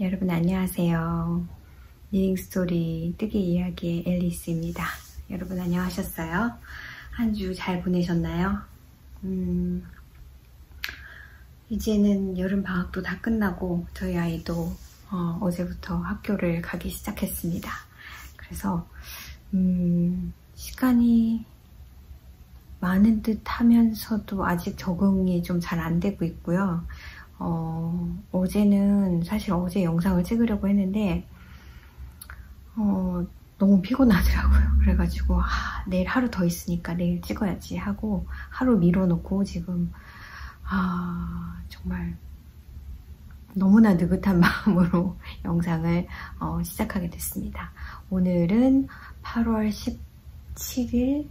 여러분 안녕하세요. 리딩스토리 뜨개 이야기의 앨리스입니다. 여러분 안녕하셨어요? 한 주 잘 보내셨나요? 이제는 여름방학도 다 끝나고 저희 아이도 어제부터 학교를 가기 시작했습니다. 그래서 시간이 많은 듯 하면서도 아직 적응이 좀 잘 안 되고 있고요. 어제는 사실 어제 영상을 찍으려고 했는데 너무 피곤하더라고요. 그래가지고 내일 하루 더 있으니까 내일 찍어야지 하고 하루 미뤄놓고 지금 정말 너무나 느긋한 마음으로 영상을 시작하게 됐습니다. 오늘은 8월 17일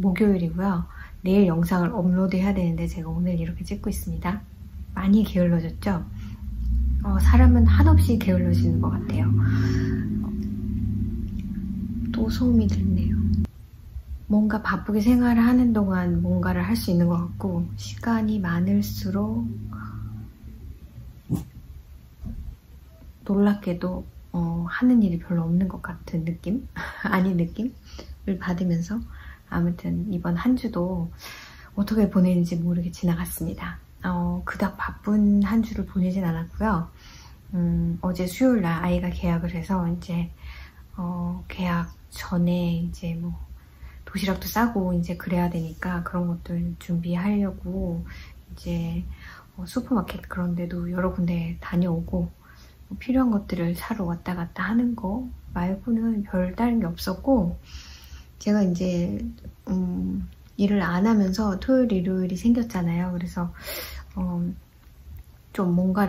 목요일이고요. 내일 영상을 업로드 해야 되는데 제가 오늘 이렇게 찍고 있습니다. 많이 게을러졌죠? 사람은 한없이 게을러지는 것 같아요. 또 소음이 들리네요. 뭔가 바쁘게 생활을 하는 동안 뭔가를 할 수 있는 것 같고 시간이 많을수록 놀랍게도 하는 일이 별로 없는 것 같은 느낌? 아닌 느낌을 받으면서 아무튼 이번 한 주도 어떻게 보내는지 모르게 지나갔습니다. 그닥 바쁜 한 주를 보내진 않았고요. 어제 수요일날 아이가 계약을 해서 이제 계약 전에 이제 뭐 도시락도 싸고 이제 그래야 되니까 그런 것들 준비하려고 이제 슈퍼마켓 그런 데도 여러 군데 다녀오고 필요한 것들을 사러 왔다 갔다 하는 거 말고는 별다른 게 없었고 제가 이제 일을 안 하면서 토요일, 일요일이 생겼잖아요. 그래서 좀 뭔가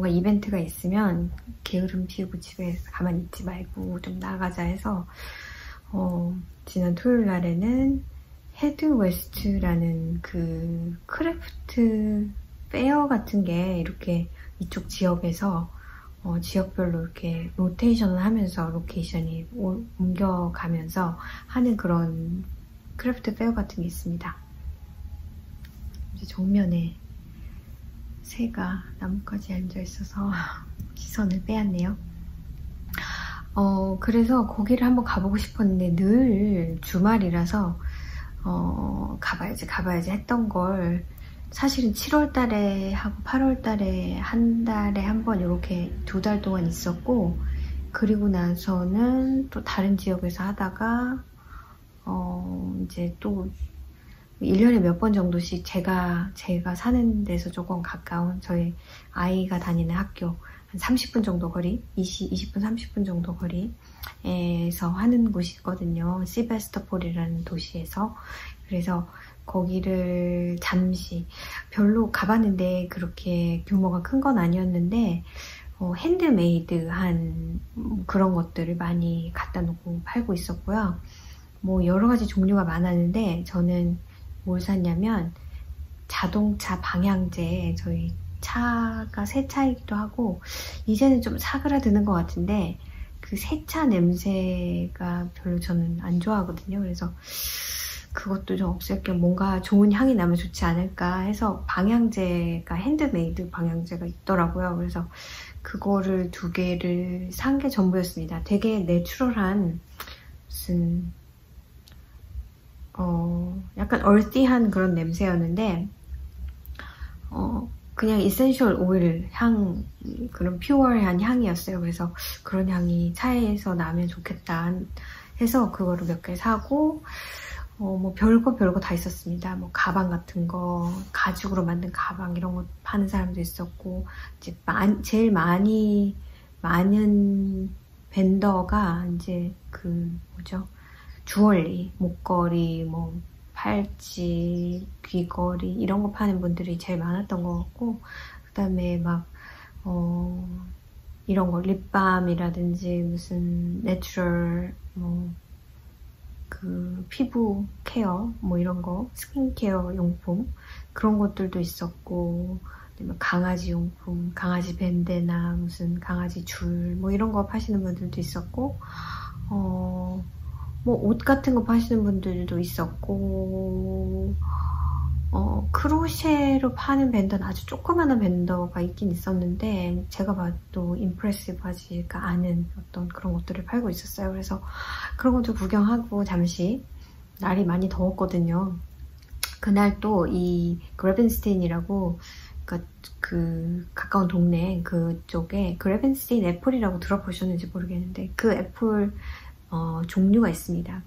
이벤트가 있으면 게으름 피우고 집에 가만히 있지 말고 좀 나가자 해서 지난 토요일 날에는 헤드 웨스트라는 그 크래프트 페어 같은 게 이렇게 이쪽 지역에서 지역별로 이렇게 로테이션을 하면서 로케이션이 옮겨가면서 하는 그런 크래프트 페어 같은 게 있습니다. 이제 정면에 새가 나뭇가지에 앉아있어서 시선을 빼앗네요. 그래서 거기를 한번 가보고 싶었는데 늘 주말이라서 가봐야지 했던 걸 사실은 7월 달에 하고 8월 달에 한 달에 한 번 이렇게 2달 동안 있었고 그리고 나서는 또 다른 지역에서 하다가 이제 또 1년에 몇 번 정도씩 제가 사는 데서 조금 가까운 저희 아이가 다니는 학교 한 30분 정도 거리, 20분 30분 정도 거리에서 하는 곳이 있거든요. 시베스토폴이라는 도시에서. 그래서 거기를 잠시 별로 가봤는데 그렇게 규모가 큰 건 아니었는데 핸드메이드한 그런 것들을 많이 갖다 놓고 팔고 있었고요. 뭐 여러 가지 종류가 많았는데 저는 뭘 샀냐면 자동차 방향제, 저희 차가 새 차이기도 하고 이제는 좀 사그라드는 것 같은데 그 새 차 냄새가 별로 저는 안 좋아하거든요. 그래서 그것도 좀 없앨 겸 뭔가 좋은 향이 나면 좋지 않을까 해서 방향제가 핸드메이드 방향제가 있더라고요. 그래서 그거를 2개를 산 게 전부였습니다. 되게 내추럴한 무슨 약간 얼티한 그런 냄새였는데 그냥 이센셜 오일 향, 그런 퓨어한 향이었어요. 그래서 그런 향이 차에서 나면 좋겠다 해서 그거를 몇 개 사고 뭐 별거 다 있었습니다. 뭐 가방 같은 거, 가죽으로 만든 가방 이런 거 파는 사람도 있었고 이제 제일 많은 벤더가 이제 그 뭐죠? 주얼리, 목걸이, 뭐 팔찌, 귀걸이 이런 거 파는 분들이 제일 많았던 것 같고 그 다음에 막 이런 거 립밤이라든지 무슨 내추럴 뭐 그 피부 케어 뭐 이런 거 스킨케어 용품 그런 것들도 있었고 강아지 용품, 강아지 밴드나 무슨 강아지 줄 뭐 이런 거 파시는 분들도 있었고 뭐 옷 같은 거 파시는 분들도 있었고 크로셰로 파는 밴더는 아주 조그마한 밴더가 있긴 있었는데 제가 봐도 임프레시브하지가 않은 어떤 그런 것들을 팔고 있었어요. 그래서 그런 것도 구경하고 잠시 날이 많이 더웠거든요. 그날 또 이 그레벤스테인이라고 그 가까운 동네 그쪽에 그레벤스테인 애플이라고 들어보셨는지 모르겠는데 그 애플 종류가 있습니다.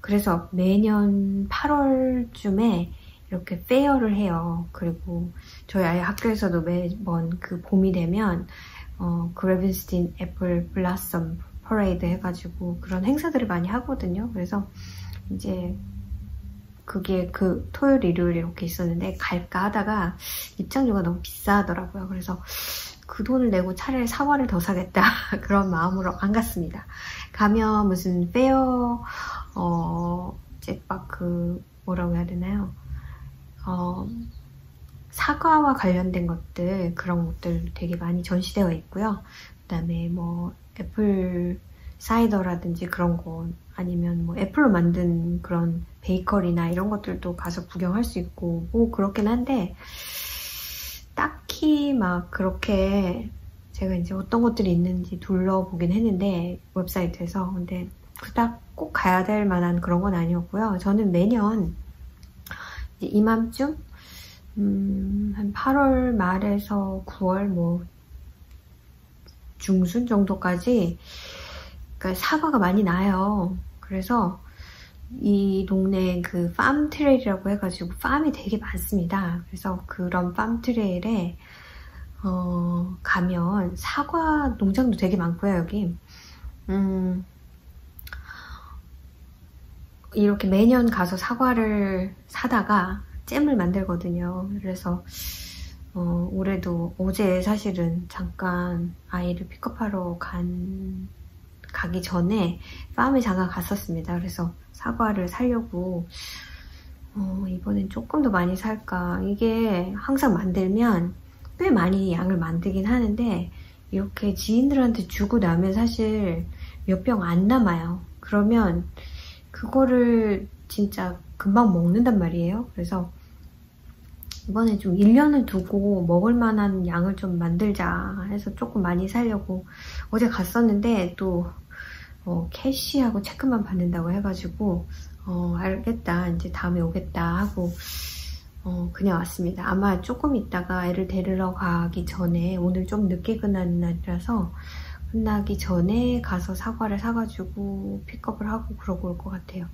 그래서 매년 8월쯤에 이렇게 페어를 해요. 그리고 저희 아이 학교에서도 매번 그 봄이 되면 그레벤스테인 애플 블라썸 퍼레이드 해가지고 그런 행사들을 많이 하거든요. 그래서 이제 그게 그 토요일, 일요일 이렇게 있었는데 갈까 하다가 입장료가 너무 비싸더라고요. 그래서 그 돈을 내고 차라리 사과를 더 사겠다 그런 마음으로 안 갔습니다. 가면 무슨 페어 이제 막 뭐라고 해야 되나요? 사과와 관련된 것들 그런 것들 되게 많이 전시되어 있고요. 그다음에 뭐 애플 사이더라든지 그런 거 아니면 뭐 애플로 만든 그런 베이커리나 이런 것들도 가서 구경할 수 있고 뭐 그렇긴 한데 딱히 막 그렇게 제가 이제 어떤 것들이 있는지 둘러보긴 했는데 웹사이트에서 근데 그닥 꼭 가야 될 만한 그런 건 아니었고요. 저는 매년 이제 이맘쯤 한 8월 말에서 9월 뭐 중순 정도까지 그러니까 사과가 많이 나요. 그래서 이 동네에 그 팜 트레일이라고 해가지고 팜이 되게 많습니다. 그래서 그런 팜 트레일에 가면 사과 농장도 되게 많고요. 여기 이렇게 매년 가서 사과를 사다가 잼을 만들거든요. 그래서 올해도 어제 사실은 잠깐 아이를 픽업하러 가기 전에 팜에 잠깐 갔었습니다. 그래서 사과를 사려고 이번엔 조금 더 많이 살까. 이게 항상 만들면 꽤 많이 양을 만들긴 하는데 이렇게 지인들한테 주고 나면 사실 몇 병 안 남아요. 그러면 그거를 진짜 금방 먹는단 말이에요. 그래서 이번에 좀 1년을 두고 먹을 만한 양을 좀 만들자 해서 조금 많이 사려고 어제 갔었는데 또 캐시하고 체크만 받는다고 해가지고 알겠다 이제 다음에 오겠다 하고 그냥 왔습니다. 아마 조금 있다가 애를 데리러 가기 전에 오늘 좀 늦게 끝나는 날이라서 끝나기 전에 가서 사과를 사가지고 픽업을 하고 그러고 올 것 같아요.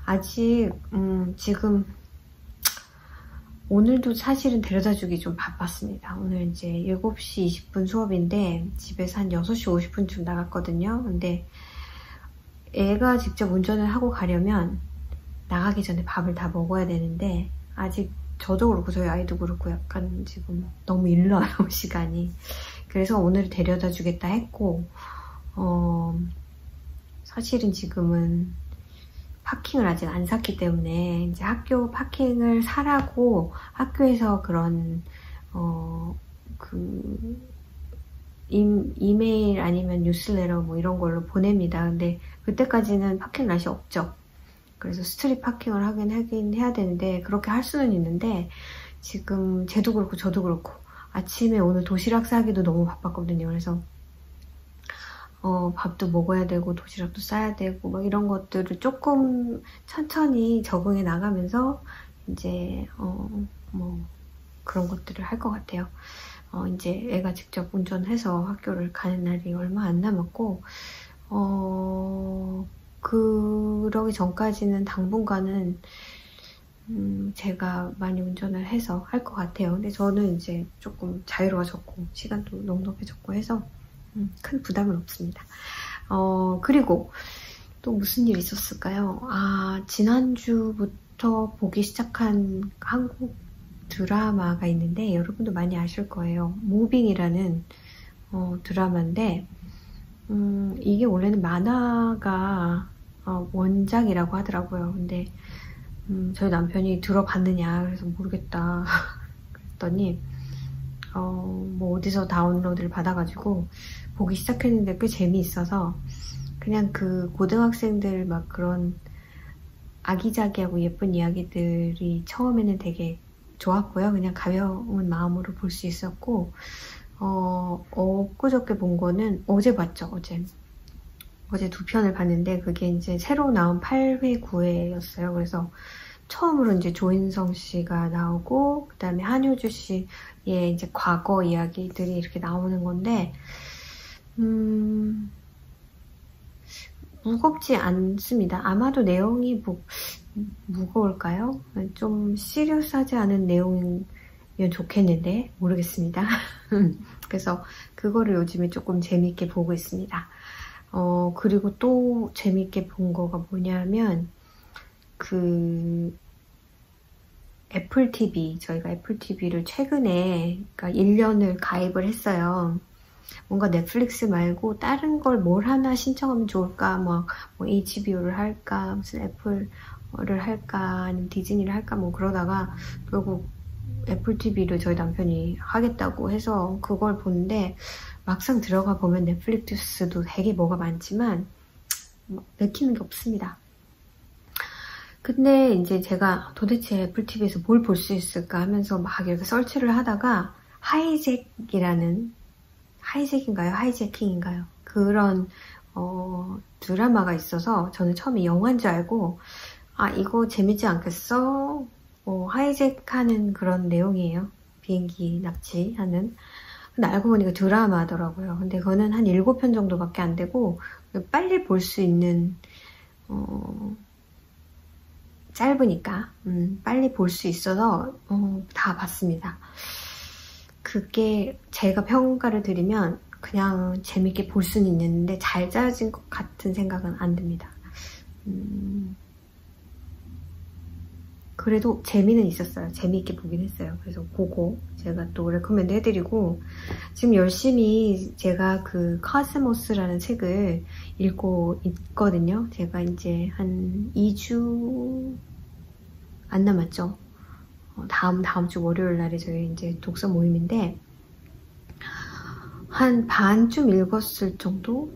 아직 지금 오늘도 사실은 데려다주기 좀 바빴습니다. 오늘 이제 7시 20분 수업인데 집에서 한 6시 50분쯤 나갔거든요. 근데 애가 직접 운전을 하고 가려면 나가기 전에 밥을 다 먹어야 되는데 아직 저도 그렇고 저희 아이도 그렇고 약간 지금 너무 일러요 시간이. 그래서 오늘 데려다 주겠다 했고 사실은 지금은 파킹을 아직 안 샀기 때문에 이제 학교 파킹을 사라고 학교에서 그런 이메일 아니면 뉴스레터 뭐 이런 걸로 보냅니다. 근데 그때까지는 파킹 낯이 없죠. 그래서 스트릿 파킹을 하긴 해야 되는데 그렇게 할 수는 있는데 지금 쟤도 그렇고 저도 그렇고 아침에 오늘 도시락 싸기도 너무 바빴거든요. 그래서 밥도 먹어야 되고 도시락도 싸야 되고 막 이런 것들을 조금 천천히 적응해 나가면서 이제 뭐 그런 것들을 할 것 같아요. 이제 애가 직접 운전해서 학교를 가는 날이 얼마 안 남았고 그러기 전까지는 당분간은 제가 많이 운전을 해서 할 것 같아요. 근데 저는 이제 조금 자유로워졌고 시간도 넉넉해졌고 해서 큰 부담은 없습니다. 그리고 또 무슨 일이 있었을까요? 지난주부터 보기 시작한 한국 드라마가 있는데 여러분도 많이 아실 거예요. 무빙이라는 드라마인데 이게 원래는 만화가 원작이라고 하더라고요. 근데 저희 남편이 들어봤느냐 그래서 모르겠다 그랬더니 뭐 어디서 다운로드를 받아가지고 보기 시작했는데 꽤 재미있어서 그냥 그 고등학생들 막 그런 아기자기하고 예쁜 이야기들이 처음에는 되게 좋았고요. 그냥 가벼운 마음으로 볼 수 있었고, 엊그저께 본 거는 어제 봤죠. 어제 2편을 봤는데 그게 이제 새로 나온 8회, 9회였어요. 그래서 처음으로 이제 조인성 씨가 나오고, 그 다음에 한효주 씨의 이제 과거 이야기들이 이렇게 나오는 건데, 무겁지 않습니다. 아마도 내용이 무거울까요? 좀 시리어스하지 않은 내용이면 좋겠는데 모르겠습니다. 그래서 그거를 요즘에 조금 재밌게 보고 있습니다. 그리고 또 재밌게 본 거가 뭐냐면 애플 TV, 저희가 애플 TV를 최근에, 그러니까 1년을 가입을 했어요. 뭔가 넷플릭스 말고 다른 걸 뭘 하나 신청하면 좋을까? 뭐 HBO를 할까? 무슨 애플을 할까? 아니면 디즈니를 할까? 뭐 그러다가 결국 애플 TV를 저희 남편이 하겠다고 해서 그걸 보는데, 막상 들어가 보면 넷플릭스도 되게 뭐가 많지만 내키는 게 없습니다. 근데 이제 제가 도대체 애플 TV에서 뭘 볼 수 있을까 하면서 막 이렇게 설치를 하다가 하이제킹인가요? 그런 드라마가 있어서 저는 처음에 영화인 줄 알고, 아 이거 재밌지 않겠어? 하이잭하는 그런 내용이에요. 비행기 납치하는. 근데 알고 보니까 드라마더라고요. 근데 그거는 한 7편 정도밖에 안 되고 빨리 볼 수 있는, 짧으니까 빨리 볼 수 있어서 다 봤습니다. 그게 제가 평가를 드리면 그냥 재밌게 볼 수는 있는데 잘 짜진 것 같은 생각은 안 듭니다. 그래도 재미는 있었어요. 재미있게 보긴 했어요. 그래서 보고 제가 또 레코멘드 해드리고, 지금 열심히 제가 그 카스모스라는 책을 읽고 있거든요. 제가 이제 한 2주 안 남았죠. 다음 주 월요일 날에 저희 이제 독서 모임인데, 한 반쯤 읽었을 정도?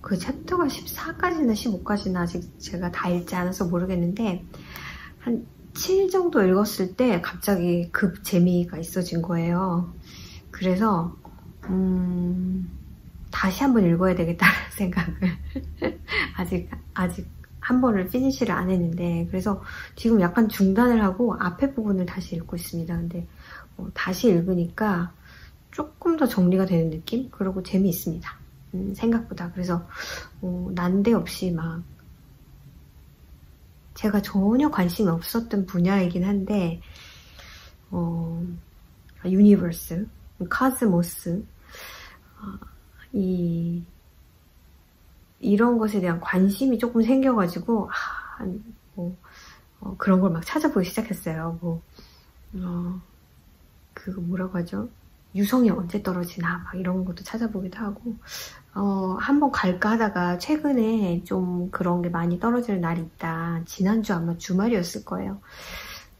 그 챕터가 14까지나 15까지나 아직 제가 다 읽지 않아서 모르겠는데, 한 7 정도 읽었을 때 갑자기 급 재미가 있어진 거예요. 그래서 다시 한번 읽어야 되겠다는 생각을 아직 한 번을 피니시를 안 했는데, 그래서 지금 약간 중단을 하고 앞에 부분을 다시 읽고 있습니다. 근데 다시 읽으니까 조금 더 정리가 되는 느낌? 그리고 재미있습니다. 생각보다. 그래서 난데없이 막 제가 전혀 관심이 없었던 분야이긴 한데, 유니버스, 카스모스, 이런 것에 대한 관심이 조금 생겨가지고 그런 걸 막 찾아보기 시작했어요. 그거 뭐라고 하죠? 유성이 언제 떨어지나 막 이런 것도 찾아보기도 하고, 한번 갈까 하다가 최근에 좀 그런 게 많이 떨어지는 날이 있다. 지난주 아마 주말이었을 거예요.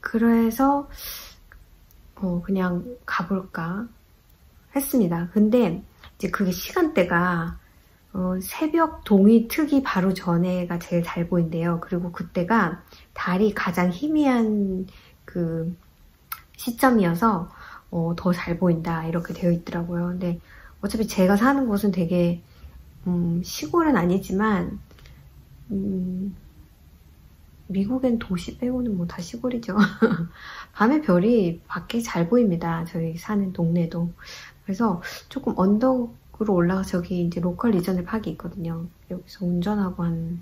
그래서 그냥 가볼까 했습니다. 근데 이제 그게 시간대가 새벽 동이 트기 바로 전에가 제일 잘 보인대요. 그리고 그때가 달이 가장 희미한 그 시점이어서 더 잘 보인다 이렇게 되어 있더라고요. 근데 어차피 제가 사는 곳은 되게 시골은 아니지만 미국엔 도시 빼고는 뭐 다 시골이죠. 밤에 별이 밖에 잘 보입니다. 저희 사는 동네도. 그래서 조금 언덕으로 올라가서 저기 이제 로컬 리저널 파크가 있거든요. 여기서 운전하고 한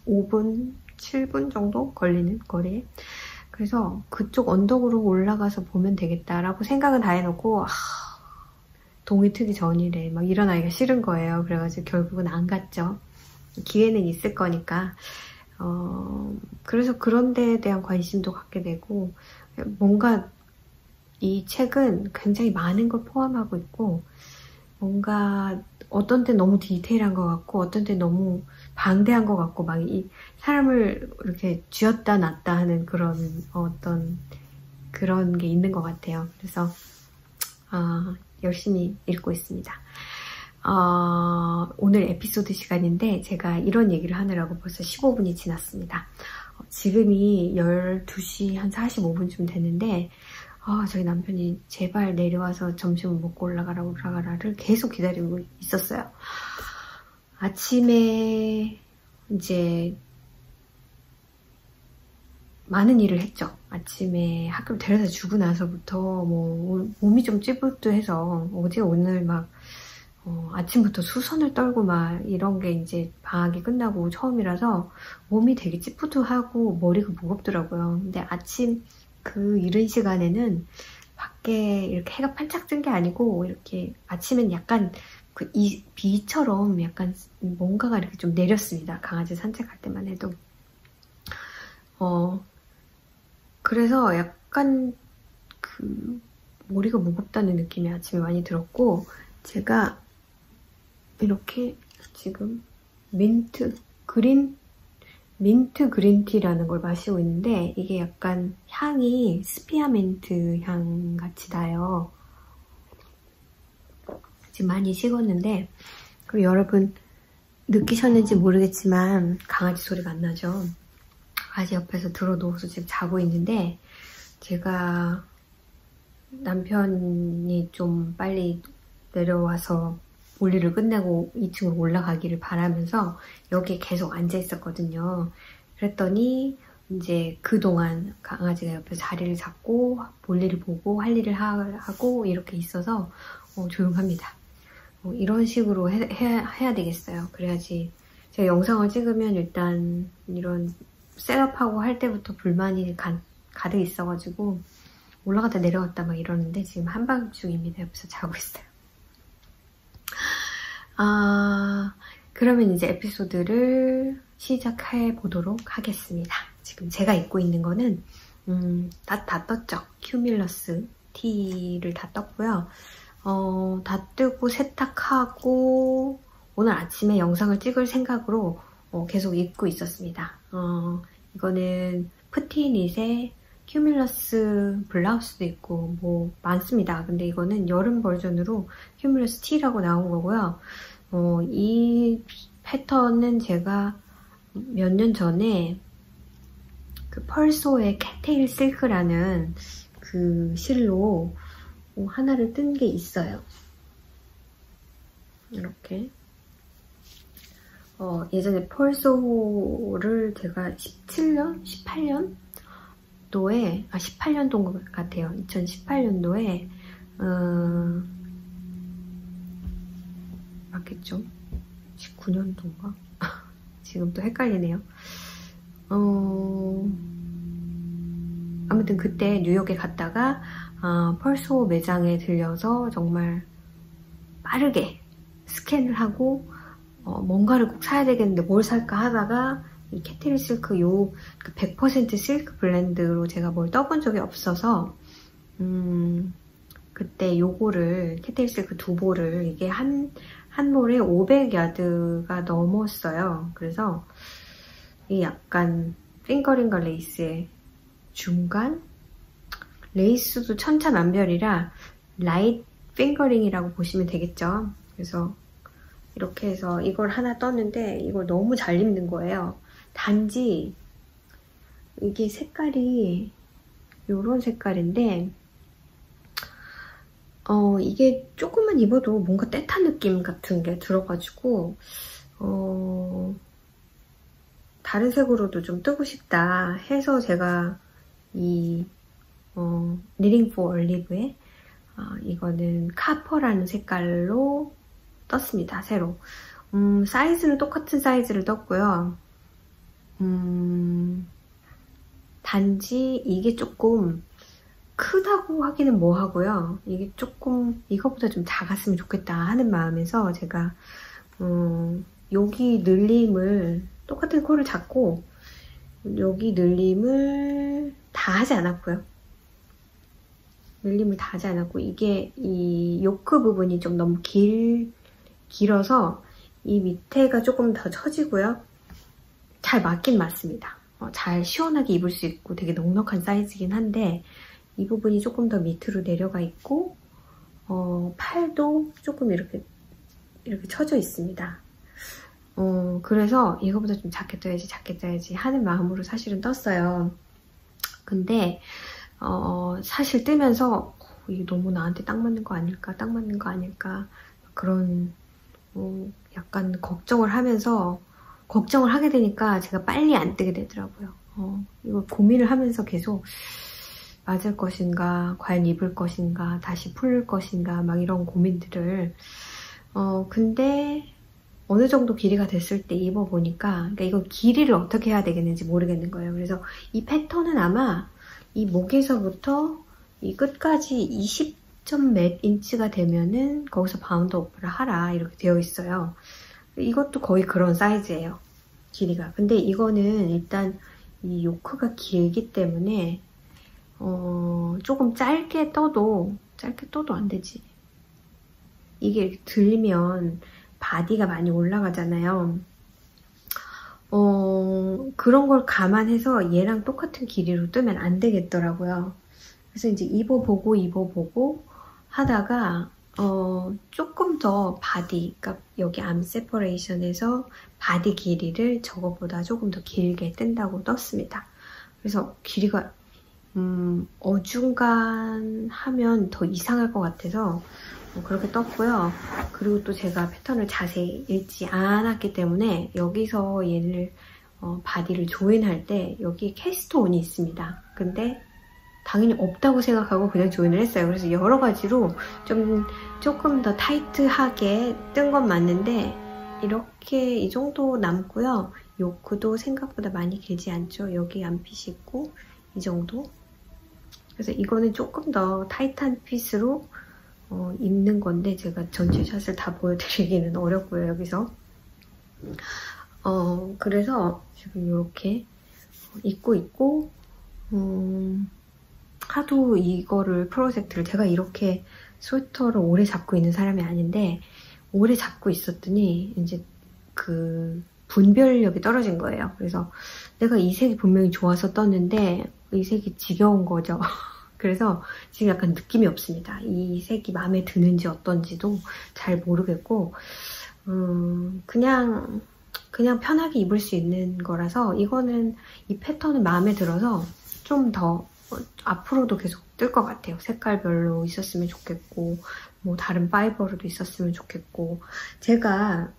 5분, 7분 정도 걸리는 거리에. 그래서 그쪽 언덕으로 올라가서 보면 되겠다라고 생각은 다 해놓고, 동이 트기 전이래 막 일어나기가 싫은 거예요. 그래가지고 결국은 안 갔죠. 기회는 있을 거니까. 그래서 그런 데에 대한 관심도 갖게 되고, 뭔가 이 책은 굉장히 많은 걸 포함하고 있고, 뭔가 어떤 때 너무 디테일한 것 같고 어떤 때 너무 방대한 것 같고, 막 이 사람을 이렇게 쥐었다 놨다 하는 그런 어떤 그런 게 있는 것 같아요. 그래서 열심히 읽고 있습니다. 오늘 에피소드 시간인데 제가 이런 얘기를 하느라고 벌써 15분이 지났습니다. 지금이 12시 한 45분쯤 됐는데 저희 남편이 제발 내려와서 점심을 먹고 올라가라를 계속 기다리고 있었어요. 아침에 이제 많은 일을 했죠. 아침에 학교를 데려다 주고 나서부터 뭐 몸이 좀 찌뿌드해서 어제 오늘 막 아침부터 수선을 떨고 막 이런 게 이제 방학이 끝나고 처음이라서 몸이 되게 찌뿌드하고 머리가 무겁더라고요. 근데 아침 그 이른 시간에는 밖에 이렇게 해가 반짝 뜬 게 아니고 이렇게 아침엔 약간 그 비처럼 약간 뭔가가 이렇게 좀 내렸습니다. 강아지 산책할 때만 해도. 그래서 약간 그 머리가 무겁다는 느낌이 아침에 많이 들었고, 제가 이렇게 지금 민트 그린티라는 걸 마시고 있는데 이게 약간 향이 스피아민트 향 같이 나요. 지금 많이 식었는데, 그리고 여러분 느끼셨는지 모르겠지만 강아지 소리가 안 나죠? 강아지 옆에서 들어 누워서 지금 자고 있는데, 제가 남편이 좀 빨리 내려와서 볼일을 끝내고 2층으로 올라가기를 바라면서 여기에 계속 앉아 있었거든요. 그랬더니 이제 그동안 강아지가 옆에 자리를 잡고 볼일을 보고 할 일을 하고 이렇게 있어서 조용합니다. 이런 식으로 해야 되겠어요. 그래야지. 제가 영상을 찍으면 일단 이런 셋업하고 할 때부터 불만이 가득 있어가지고 올라갔다 내려갔다 막 이러는데 지금 한밤중입니다. 옆에서 자고 있어요. 그러면 이제 에피소드를 시작해 보도록 하겠습니다. 지금 제가 입고 있는 거는 다 떴죠. 큐뮬러스 티를 다 떴고요. 다 뜨고 세탁하고 오늘 아침에 영상을 찍을 생각으로 계속 입고 있었습니다. 이거는 푸티닛의 큐뮬러스 블라우스도 있고 뭐 많습니다. 근데 이거는 여름 버전으로 큐뮬러스 티라고 나온 거고요. 이 패턴은 제가 몇 년 전에 그 펄소의 캣테일 실크라는 그 실로 하나를 뜬 게 있어요. 이렇게 예전에 펄소를 제가 17년? 18년도에 18년도인 것 같아요. 2018년도에 맞겠죠? 19년도인가? 지금 또 헷갈리네요. 아무튼 그때 뉴욕에 갔다가 펄소 매장에 들려서 정말 빠르게 스캔을 하고 뭔가를 꼭 사야 되겠는데 뭘 살까 하다가 이 캣테일 실크 100% 실크 블렌드로 제가 뭘 떠본 적이 없어서 그때 요거를 캣테일 실크 2볼을 이게 한 몰에 500야드가 넘었어요. 그래서 이 약간 핑거링과 레이스의 중간? 레이스도 천차만별이라 라이트 핑거링이라고 보시면 되겠죠. 그래서 이렇게 해서 이걸 하나 떴는데 이걸 너무 잘 입는 거예요. 단지 이게 색깔이 요런 색깔인데 이게 조금만 입어도 뭔가 떼탄 느낌 같은 게 들어가지고 다른 색으로도 좀 뜨고 싶다 해서 제가 이 Knitting for Olive의 이거는 카퍼라는 색깔로 떴습니다. 새로. 사이즈는 똑같은 사이즈를 떴고요. 단지 이게 조금 크다고 하기는 뭐하고요. 이게 조금 이거보다 좀 작았으면 좋겠다 하는 마음에서 제가 여기 늘림을 똑같은 코를 잡고 여기 늘림을 다 하지 않았고요. 늘림을 다 하지 않았고 이게 이 요크 부분이 좀 너무 길어서 이 밑에가 조금 더 처지고요. 잘 맞긴 맞습니다. 잘 시원하게 입을 수 있고 되게 넉넉한 사이즈긴 한데 이 부분이 조금 더 밑으로 내려가 있고 팔도 조금 이렇게 이렇게 쳐져 있습니다. 그래서 이거보다 좀 작게 떠야지 하는 마음으로 사실은 떴어요. 근데 사실 뜨면서 이게 너무 나한테 딱 맞는 거 아닐까 그런 약간 걱정을 하게 되니까 제가 빨리 안 뜨게 되더라고요. 이거 고민을 하면서 계속 맞을 것인가, 과연 입을 것인가, 다시 풀 것인가 막 이런 고민들을 근데 어느 정도 길이가 됐을 때 입어보니까 그러니까 이거 길이를 어떻게 해야 되겠는지 모르겠는 거예요. 그래서 이 패턴은 아마 이 목에서부터 이 끝까지 20점 몇 인치가 되면은 거기서 바운드 오프를 하라 이렇게 되어 있어요. 이것도 거의 그런 사이즈예요. 길이가. 근데 이거는 일단 이 요크가 길기 때문에 조금 짧게 떠도 안 되지. 이게 이렇게 들리면 바디가 많이 올라가잖아요. 그런 걸 감안해서 얘랑 똑같은 길이로 뜨면 안 되겠더라고요. 그래서 이제 입어보고 하다가 조금 더 바디, 그러니까 여기 암 세퍼레이션에서 바디 길이를 저거보다 조금 더 길게 뜬다고 떴습니다. 그래서 길이가 어중간하면 더 이상할 것 같아서 그렇게 떴고요. 그리고 또 제가 패턴을 자세히 읽지 않았기 때문에 여기서 얘를 바디를 조인할 때 여기 캐스트온이 있습니다. 근데 당연히 없다고 생각하고 그냥 조인을 했어요. 그래서 여러 가지로 조금 더 타이트하게 뜬 건 맞는데 이렇게 이 정도 남고요. 요크도 생각보다 많이 길지 않죠. 여기 암핏이 있고 이 정도. 그래서 이거는 조금 더 타이트한 핏으로 입는 건데 제가 전체 샷을 다 보여드리기는 어렵고요. 여기서 그래서 지금 이렇게 입고 있고 하도 이거를 프로젝트를 제가 이렇게 스웨터를 오래 잡고 있는 사람이 아닌데 오래 잡고 있었더니 이제 그 분별력이 떨어진 거예요. 그래서 내가 이 색이 분명히 좋아서 떴는데 이 색이 지겨운 거죠. 그래서 지금 약간 느낌이 없습니다. 이 색이 마음에 드는지 어떤지도 잘 모르겠고 그냥 편하게 입을 수 있는 거라서 이거는 이 패턴은 마음에 들어서 좀 더 앞으로도 계속 뜰 것 같아요. 색깔별로 있었으면 좋겠고 뭐 다른 파이버로도 있었으면 좋겠고 제가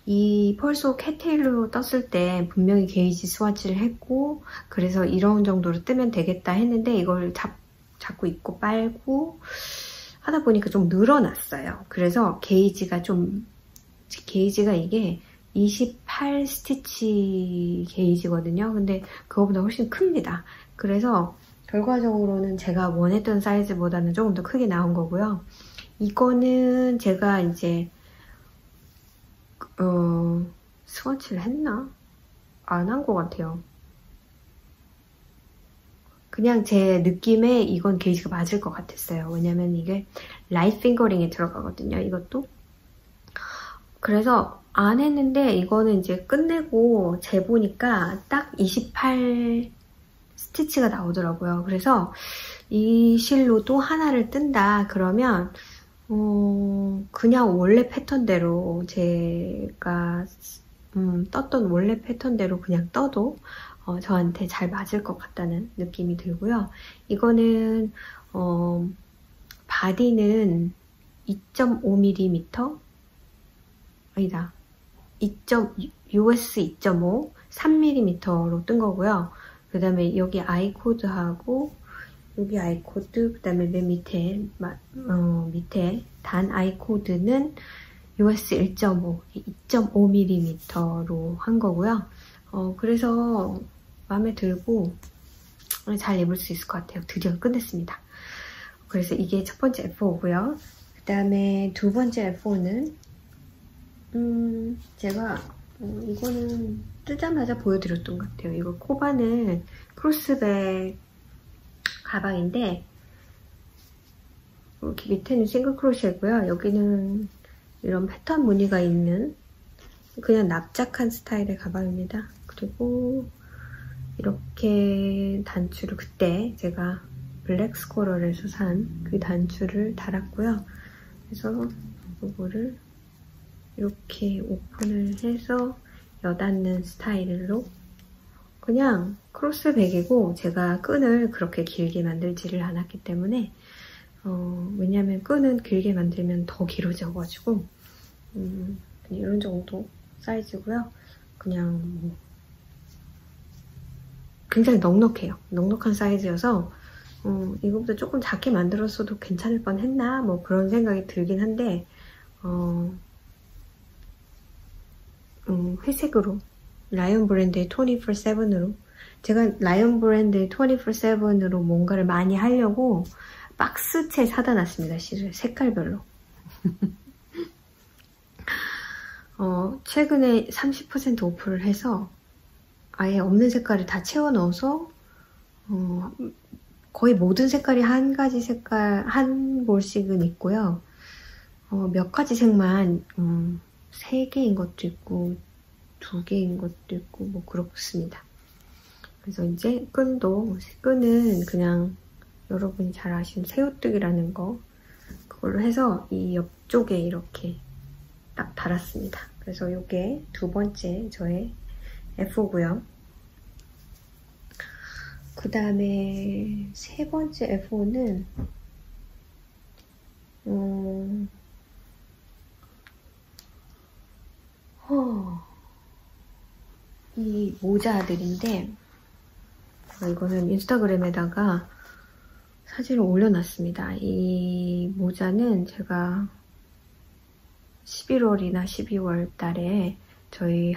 이 펄소 캣테일로 떴을 때 분명히 게이지 스와치를 했고 그래서 이런 정도로 뜨면 되겠다 했는데 이걸 자꾸 입고 빨고 하다 보니까 좀 늘어났어요. 그래서 게이지가 이게 28 스티치 게이지거든요. 근데 그거보다 훨씬 큽니다. 그래서 결과적으로는 제가 원했던 사이즈보다는 조금 더 크게 나온 거고요. 이거는 제가 이제 스와치를 했나? 안 한 것 같아요. 그냥 제 느낌에 이건 게이지가 맞을 것 같았어요. 왜냐면 이게 라이트 핑거링에 들어가거든요. 이것도. 그래서 안 했는데 이거는 이제 끝내고 재보니까 딱 28 스티치가 나오더라고요. 그래서 이 실로 또 하나를 뜬다 그러면 그냥 원래 패턴대로 제가 떴던 원래 패턴대로 그냥 떠도 저한테 잘 맞을 것 같다는 느낌이 들고요. 이거는 바디는 2.5mm 아니다. US 2.5 3mm로 뜬 거고요. 그 다음에 여기 아이코드하고 여기 아이코드, 그 다음에 맨 밑에 밑에 단 아이코드는 US 1.5 2.5mm로 한 거고요. 그래서 마음에 들고 잘 입을 수 있을 것 같아요. 드디어 끝냈습니다. 그래서 이게 첫 번째 F5고요. 그 다음에 두 번째 F5는 제가 이거는 뜨자마자 보여드렸던 것 같아요. 이거 코바늘 크로스백 가방인데 이렇게 밑에는 싱글 크로셰고요. 여기는 이런 패턴 무늬가 있는 그냥 납작한 스타일의 가방입니다. 그리고 이렇게 단추를 그때 제가 블랙 스코럴에서 산 그 단추를 달았고요. 그래서 이거를 이렇게 오픈을 해서 여닫는 스타일로 그냥 크로스백이고 제가 끈을 그렇게 길게 만들지를 않았기 때문에 왜냐면 끈은 길게 만들면 더 길어져가지고 이런 정도 사이즈고요. 그냥 뭐 굉장히 넉넉해요. 넉넉한 사이즈여서 이거보다 조금 작게 만들었어도 괜찮을 뻔했나 뭐 그런 생각이 들긴 한데 회색으로 라이온 브랜드의 24/7으로 제가 라이온 브랜드의 24/7으로 뭔가를 많이 하려고 박스채 사다 놨습니다. 실을 색깔별로. 최근에 30% 오프를 해서 아예 없는 색깔을 다 채워 넣어서 거의 모든 색깔이 한 가지 색깔 한 볼씩은 있고요. 몇 가지 색만 3개인 것도 있고 2개인 것도 있고 뭐 그렇습니다. 그래서 이제 끈은 그냥 여러분이 잘 아시는 새우뜨기라는 거 그걸로 해서 이 옆쪽에 이렇게 딱 달았습니다. 그래서 이게 두 번째 저의 F5고요. 그 다음에 세 번째 F5는 이 모자들인데 이거는 인스타그램에다가 사진을 올려놨습니다. 이 모자는 제가 11월이나 12월 달에 저희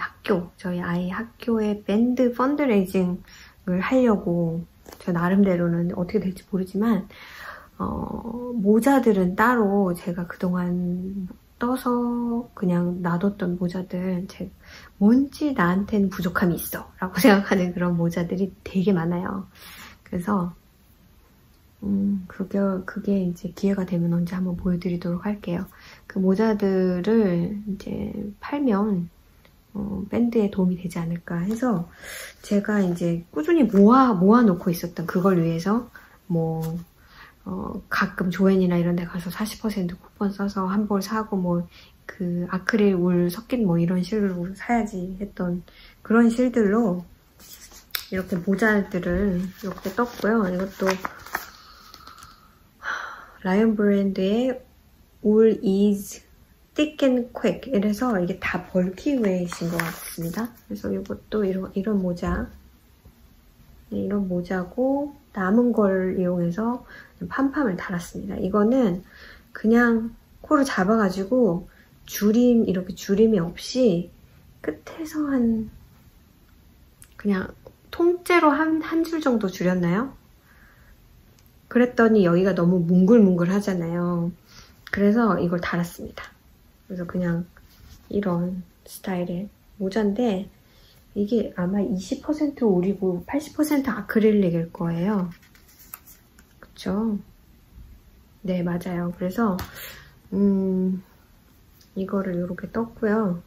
아이 학교에 밴드 펀드레이징을 하려고 저 나름대로는 어떻게 될지 모르지만 모자들은 따로 제가 그동안 떠서 그냥 놔뒀던 모자들 뭔지 나한테는 부족함이 있어 라고 생각하는 그런 모자들이 되게 많아요. 그래서 그게 이제 기회가 되면 언제 한번 보여드리도록 할게요. 그 모자들을 이제 팔면 밴드에 도움이 되지 않을까 해서 제가 이제 꾸준히 모아놓고 있었던 그걸 위해서 뭐 가끔 조앤이나 이런 데 가서 40% 쿠폰 써서 한 벌 사고 뭐 그 아크릴 울 섞인 뭐 이런 실로 사야지 했던 그런 실들로 이렇게 모자들을 이렇게 떴고요. 이것도 라이온 브랜드의 All is thick and quick 이래서 이게 다 벌키 웨이신 것 같습니다. 그래서 이것도 이런 모자 이런 모자고 남은 걸 이용해서 팜팜을 달았습니다. 이거는 그냥 코를 잡아가지고 이렇게 줄임이 없이 끝에서 그냥 통째로 한 줄 정도 줄였나요? 그랬더니 여기가 너무 뭉글뭉글 하잖아요. 그래서 이걸 달았습니다. 그래서 그냥 이런 스타일의 모자인데 이게 아마 20% 올이고 80% 아크릴릭일 거예요. 그쵸? 네, 맞아요. 그래서 이거를 이렇게 떴고요.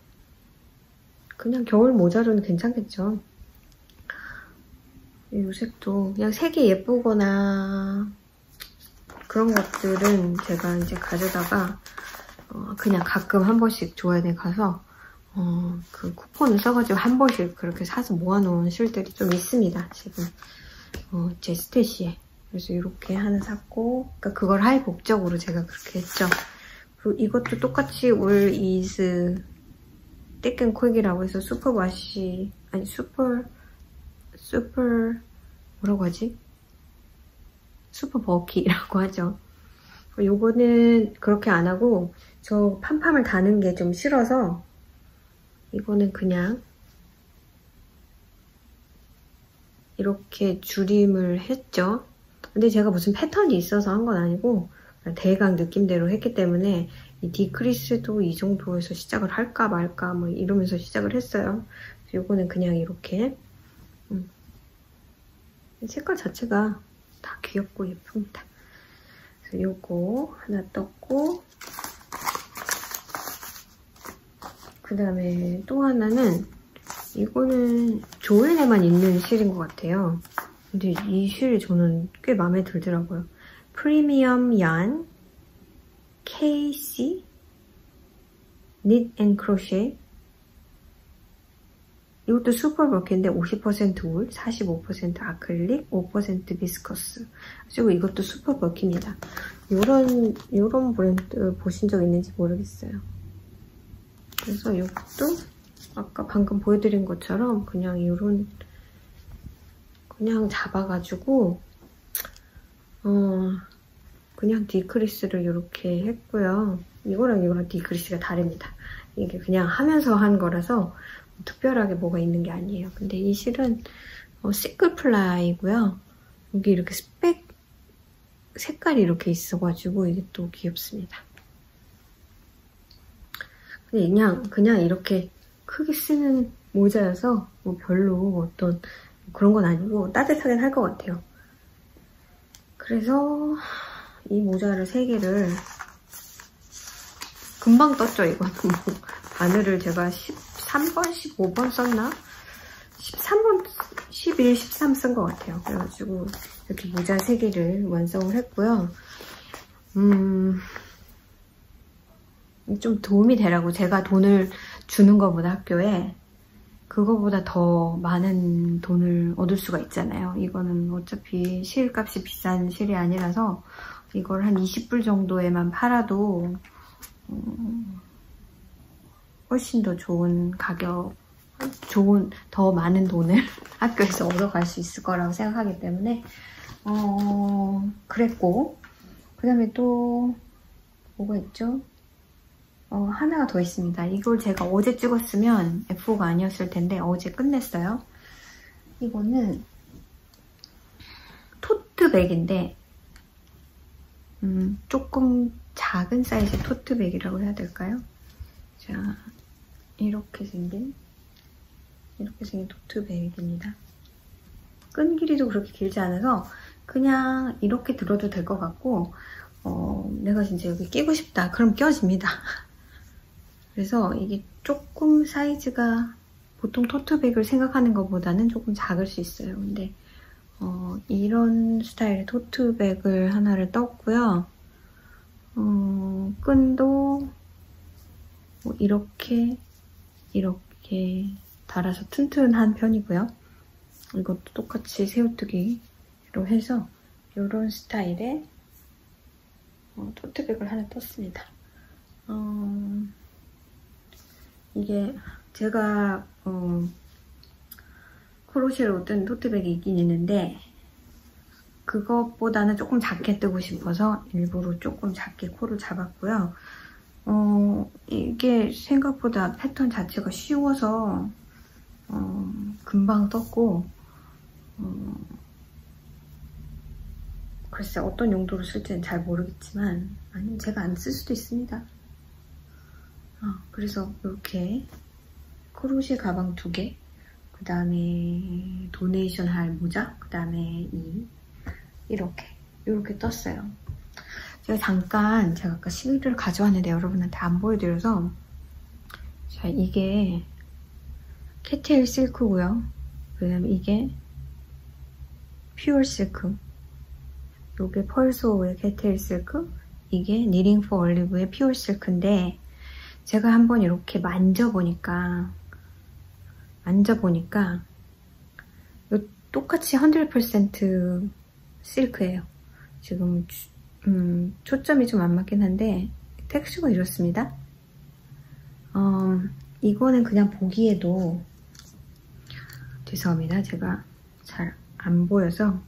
그냥 겨울 모자로는 괜찮겠죠. 이 색도 그냥 색이 예쁘거나 그런 것들은 제가 이제 가져다가 그냥 가끔 한 번씩 조앤에 가서 그 쿠폰을 써가지고 한 번씩 그렇게 사서 모아놓은 실들이 좀 있습니다. 지금 제 스태시에. 그래서 이렇게 하나 샀고 그러니까 그걸 할 목적으로 제가 그렇게 했죠. 그리고 이것도 똑같이 All is thick and quick이라고 해서 뭐라고 하지? 슈퍼 버키라고 하죠. 요거는 그렇게 안 하고 저 팜팜을 다는 게 좀 싫어서 이거는 그냥 이렇게 줄임을 했죠. 근데 제가 무슨 패턴이 있어서 한 건 아니고 대강 느낌대로 했기 때문에 이 디크리스도 이 정도에서 시작을 할까 말까 뭐 이러면서 시작을 했어요. 요거는 그냥 이렇게 색깔 자체가 다 귀엽고 예쁩니다. 그래서 요거 하나 떴고 그 다음에 또 하나는 이거는 조앤에만 있는 실인 것 같아요. 근데 이 실 저는 꽤 마음에 들더라고요. 프리미엄 얀 KC knit and crochet. 이것도 슈퍼 버킷인데 50% 울, 45% 아크릴릭, 5% 비스커스. 그리고 이것도 슈퍼 버킷입니다. 요런 브랜드 보신 적 있는지 모르겠어요. 그래서 이것도 아까 방금 보여드린 것처럼 그냥 요런 그냥 잡아가지고 그냥 디크리스를 이렇게 했고요. 이거랑 디크리스가 다릅니다. 이게 그냥 하면서 한 거라서 특별하게 뭐가 있는 게 아니에요. 근데 이 실은 시클 플라이고요. 여기 이렇게 스펙 색깔이 이렇게 있어가지고 이게 또 귀엽습니다. 근데 그냥 이렇게 크게 쓰는 모자여서 뭐 별로 어떤 그런 건 아니고 따뜻하긴 할 것 같아요. 그래서 이 모자를 3개를 금방 떴죠. 이거는 뭐 바늘을 제가 13번, 15번 썼나? 13번, 11, 13 쓴 것 같아요. 그래가지고 이렇게 모자 3개를 완성을 했고요. 좀 도움이 되라고 제가 돈을 주는 것보다 학교에 그거보다 더 많은 돈을 얻을 수가 있잖아요. 이거는 어차피 실값이 비싼 실이 아니라서 이걸 한 20불 정도에만 팔아도 훨씬 더 좋은 가격, 더 많은 돈을 학교에서 얻어갈 수 있을 거라고 생각하기 때문에 그랬고, 그 다음에 또 뭐가 있죠? 하나가 더 있습니다. 이걸 제가 어제 찍었으면 F5가 아니었을 텐데 어제 끝냈어요. 이거는 토트백인데 조금 작은 사이즈 토트백이라고 해야 될까요? 자, 이렇게 생긴 토트백입니다. 끈 길이도 그렇게 길지 않아서 그냥 이렇게 들어도 될 것 같고 내가 진짜 여기 끼고 싶다 그럼 껴집니다. 그래서 이게 조금 사이즈가 보통 토트백을 생각하는 것보다는 조금 작을 수 있어요. 근데 이런 스타일의 토트백을 하나를 떴고요. 끈도 뭐 이렇게 달아서 튼튼한 편이고요. 이것도 똑같이 새우뜨기로 해서 이런 스타일의 토트백을 하나 떴습니다. 이게 제가 크로셰로 뜬 토트백이 있긴 있는데 그것보다는 조금 작게 뜨고 싶어서 일부러 조금 작게 코를 잡았고요. 이게 생각보다 패턴 자체가 쉬워서 금방 떴고 글쎄 어떤 용도로 쓸지는 잘 모르겠지만 아니면 제가 안 쓸 수도 있습니다. 그래서 이렇게 크로셰 가방 2개, 그 다음에 도네이션 할 모자, 그 다음에 이렇게 떴어요. 제가 아까 실을 가져왔는데 여러분한테 안 보여드려서 자, 이게 캐테일 실크고요. 그 다음에 이게 퓨어 실크, 요게 펄소의 캐테일 실크, 이게 니링 포 올리브의 퓨어 실크인데 제가 한번 이렇게 만져보니까 똑같이 100% 실크예요. 지금 초점이 좀 안 맞긴 한데 텍스처가 이렇습니다. 이거는 그냥 보기에도 죄송합니다. 제가 잘 안 보여서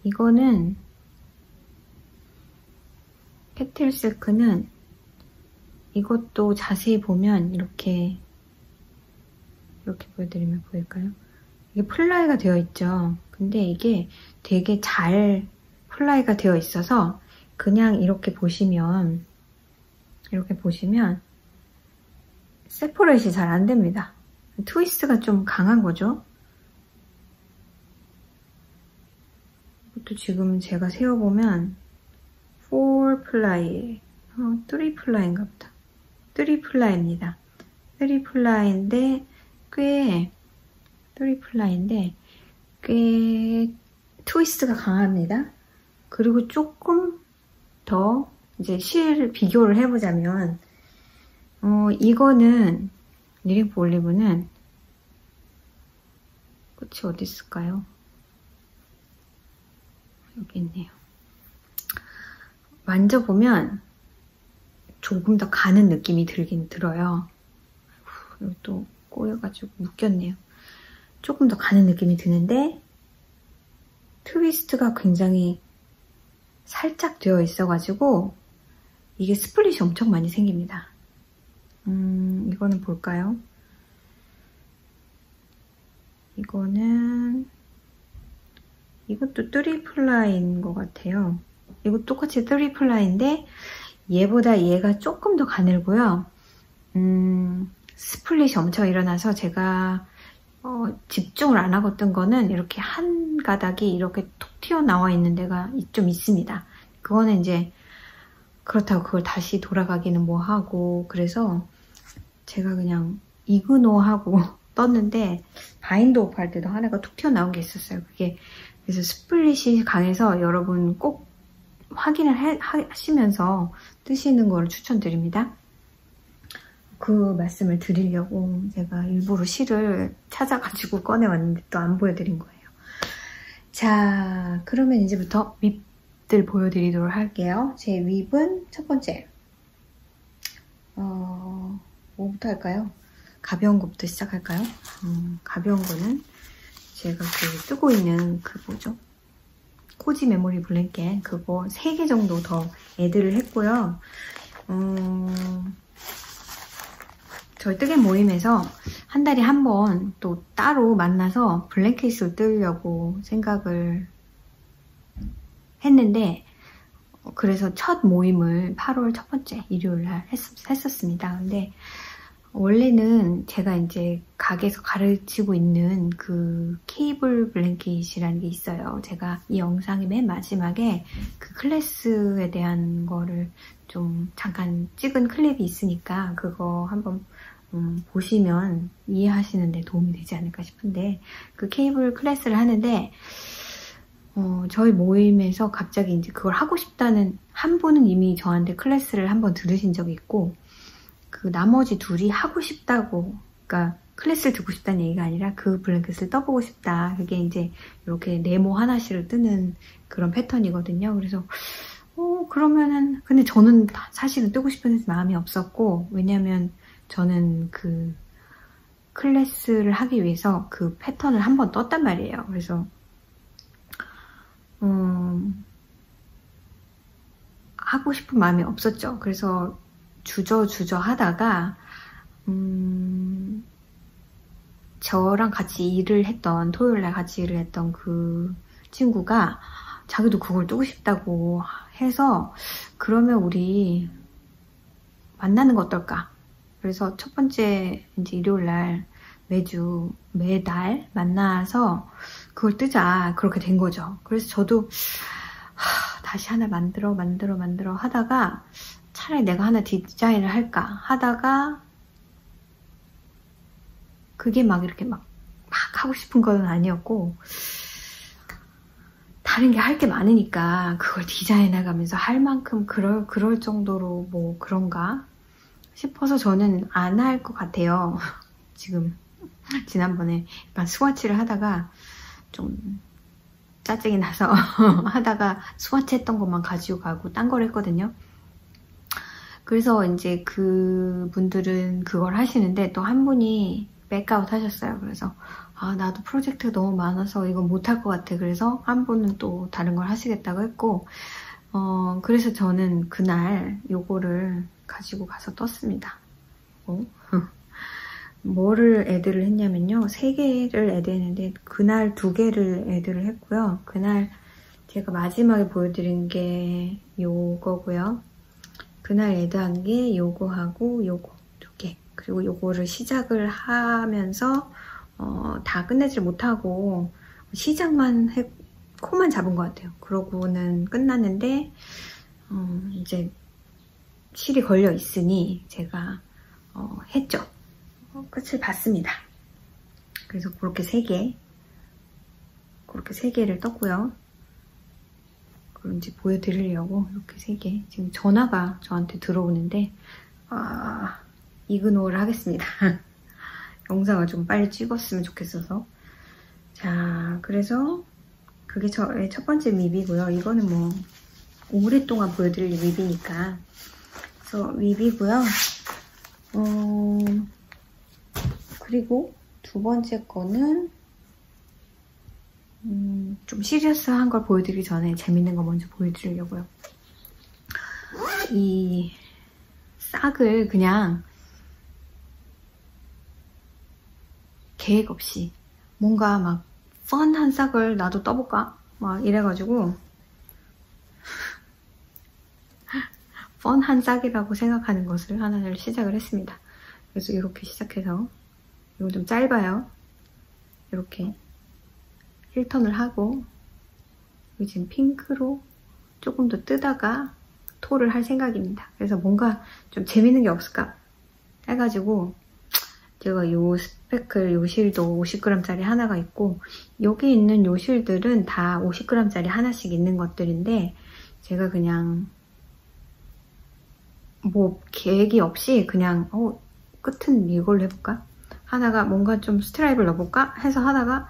이거는 캐텔 실크는 이것도 자세히 보면 이렇게 보여드리면 보일까요? 이게 플라이가 되어 있죠. 근데 이게 되게 잘 플라이가 되어 있어서 그냥 이렇게 보시면 세퍼레이트가 잘 안 됩니다. 트위스트가 좀 강한 거죠. 이것도 지금 제가 세어보면 4플라이, 3플라이인가 보다. 3플라이입니다. 3플라이인데 꽤 트위스트가 강합니다. 그리고 조금 더 이제 비교를 해보자면 이거는 리릭 올리브는 끝이 어디 있을까요? 여기 있네요. 만져보면 조금 더 가는 느낌이 들긴 들어요. 여기 또 꼬여가지고 묶였네요. 조금 더 가는 느낌이 드는데 트위스트가 굉장히 살짝 되어 있어가지고 이게 스플릿이 엄청 많이 생깁니다. 이거는 볼까요? 이것도 트리플라인 것 같아요. 이거 똑같이 트리플라인인데 얘보다 얘가 조금 더 가늘고요. 스플릿이 엄청 일어나서 제가 집중을 안 하고 뜬 거는 이렇게 한 가닥이 이렇게 톡 튀어나와 있는 데가 좀 있습니다. 그거는 이제 그렇다고 그걸 다시 돌아가기는 뭐하고, 그래서 제가 그냥 이그노하고 떴는데 바인드 오프 할 때도 하나가 툭 튀어나온 게 있었어요. 그게 그래서 스플릿이 강해서 여러분 꼭 확인을 하시면서 뜨시는 거를 추천드립니다. 그 말씀을 드리려고 제가 일부러 실을 찾아가지고 꺼내왔는데 또 안 보여드린 거예요. 자, 그러면 이제부터 윗들 보여드리도록 할게요. 제 윗은 첫 번째, 뭐부터 할까요? 가벼운 것부터 시작할까요? 가벼운 거는 제가 그 뜨고 있는 그 뭐죠? 코지 메모리 블랭켓 그거 3개 정도 더 애드를 했고요. 저희 뜨개 모임에서 한 달에 한 번 또 따로 만나서 블랭켓을 뜨려고 생각을 했는데, 그래서 첫 모임을 8월 첫 번째 일요일날 했었습니다. 근데 원래는 제가 이제 가게에서 가르치고 있는 그 케이블 블랭킷이라는 게 있어요. 제가 이 영상의 맨 마지막에 그 클래스에 대한 거를 좀 잠깐 찍은 클립이 있으니까 그거 한번 보시면 이해하시는 데 도움이 되지 않을까 싶은데, 그 케이블 클래스를 하는데 저희 모임에서 갑자기 이제 그걸 하고 싶다는 한 분은 이미 저한테 클래스를 한번 들으신 적이 있고, 그 나머지 둘이 하고 싶다고, 그러니까 클래스를 듣고 싶다는 얘기가 아니라 그 블랭켓을 떠보고 싶다. 그게 이제 이렇게 네모 하나씩을 뜨는 그런 패턴이거든요. 그래서 그러면은, 근데 저는 사실은 뜨고 싶은 마음이 없었고, 왜냐면 저는 그 클래스를 하기 위해서 그 패턴을 한번 떴단 말이에요. 그래서 하고 싶은 마음이 없었죠. 그래서 주저주저 하다가 저랑 같이 일을 했던, 토요일날 같이 일을 했던 그 친구가 자기도 그걸 뜨고 싶다고 해서, 그러면 우리 만나는 거 어떨까? 그래서 첫 번째 이제 일요일날 매달 만나서 그걸 뜨자, 그렇게 된 거죠. 그래서 저도 다시 하나 만들어 하다가 차라리 내가 하나 디자인을 할까 하다가, 그게 막 이렇게 막 하고 싶은 건 아니었고, 다른 게 할 게 많으니까 그걸 디자인해가면서 할 만큼 그럴 정도로 뭐 그런가 싶어서 저는 안 할 것 같아요. 지금 지난번에 약간 스와치를 하다가 좀 짜증이 나서 하다가 스와치 했던 것만 가지고 가고 딴 걸 했거든요. 그래서 이제 그분들은 그걸 하시는데, 또 한 분이 백아웃 하셨어요. 그래서 나도 프로젝트가 너무 많아서 이건 못할 것 같아. 그래서 한 분은 또 다른 걸 하시겠다고 했고, 그래서 저는 그날 요거를 가지고 가서 떴습니다. 뭐를 애드를 했냐면요, 3개를 애드했는데 그날 2개를 애드를 했고요. 그날 제가 마지막에 보여드린 게 요거고요. 그날 애드한 게 요거하고 요거 2개, 그리고 요거를 시작을 하면서 다 끝내질 못하고 시작만 코만 잡은 것 같아요. 그러고는 끝났는데 이제 실이 걸려 있으니 제가 했죠. 끝을 봤습니다. 그래서 그렇게 3개를 떴고요. 그럼 이제 보여드리려고 이렇게 3개. 지금 전화가 저한테 들어오는데, 이그노를 하겠습니다. 영상을 좀 빨리 찍었으면 좋겠어서. 자, 그래서 그게 저의 첫 번째 립이고요. 이거는 뭐 오랫동안 보여드릴 립이니까. 그래서 립이고요. 그리고 두 번째 거는 좀 시리어스한 걸 보여드리기 전에 재밌는 거 먼저 보여드리려고요. 이 싹을 그냥 계획 없이 뭔가 막 펀한 싹을 나도 떠볼까? 막 이래가지고 펀한 싹이라고 생각하는 것을 하나를 시작을 했습니다. 그래서 이렇게 시작해서 이거 좀 짧아요. 이렇게 1턴을 하고 지금 핑크로 조금 더 뜨다가 톨을 할 생각입니다. 그래서 뭔가 좀 재밌는 게 없을까 해가지고 제가 요 스페클 요 실도 50g짜리 하나가 있고 여기 있는 요 실들은 다 50g짜리 하나씩 있는 것들인데 제가 그냥 뭐 계획이 없이 그냥 끝은 이걸로 해볼까? 하다가 뭔가 좀 스트라이프를 넣어볼까? 해서 하다가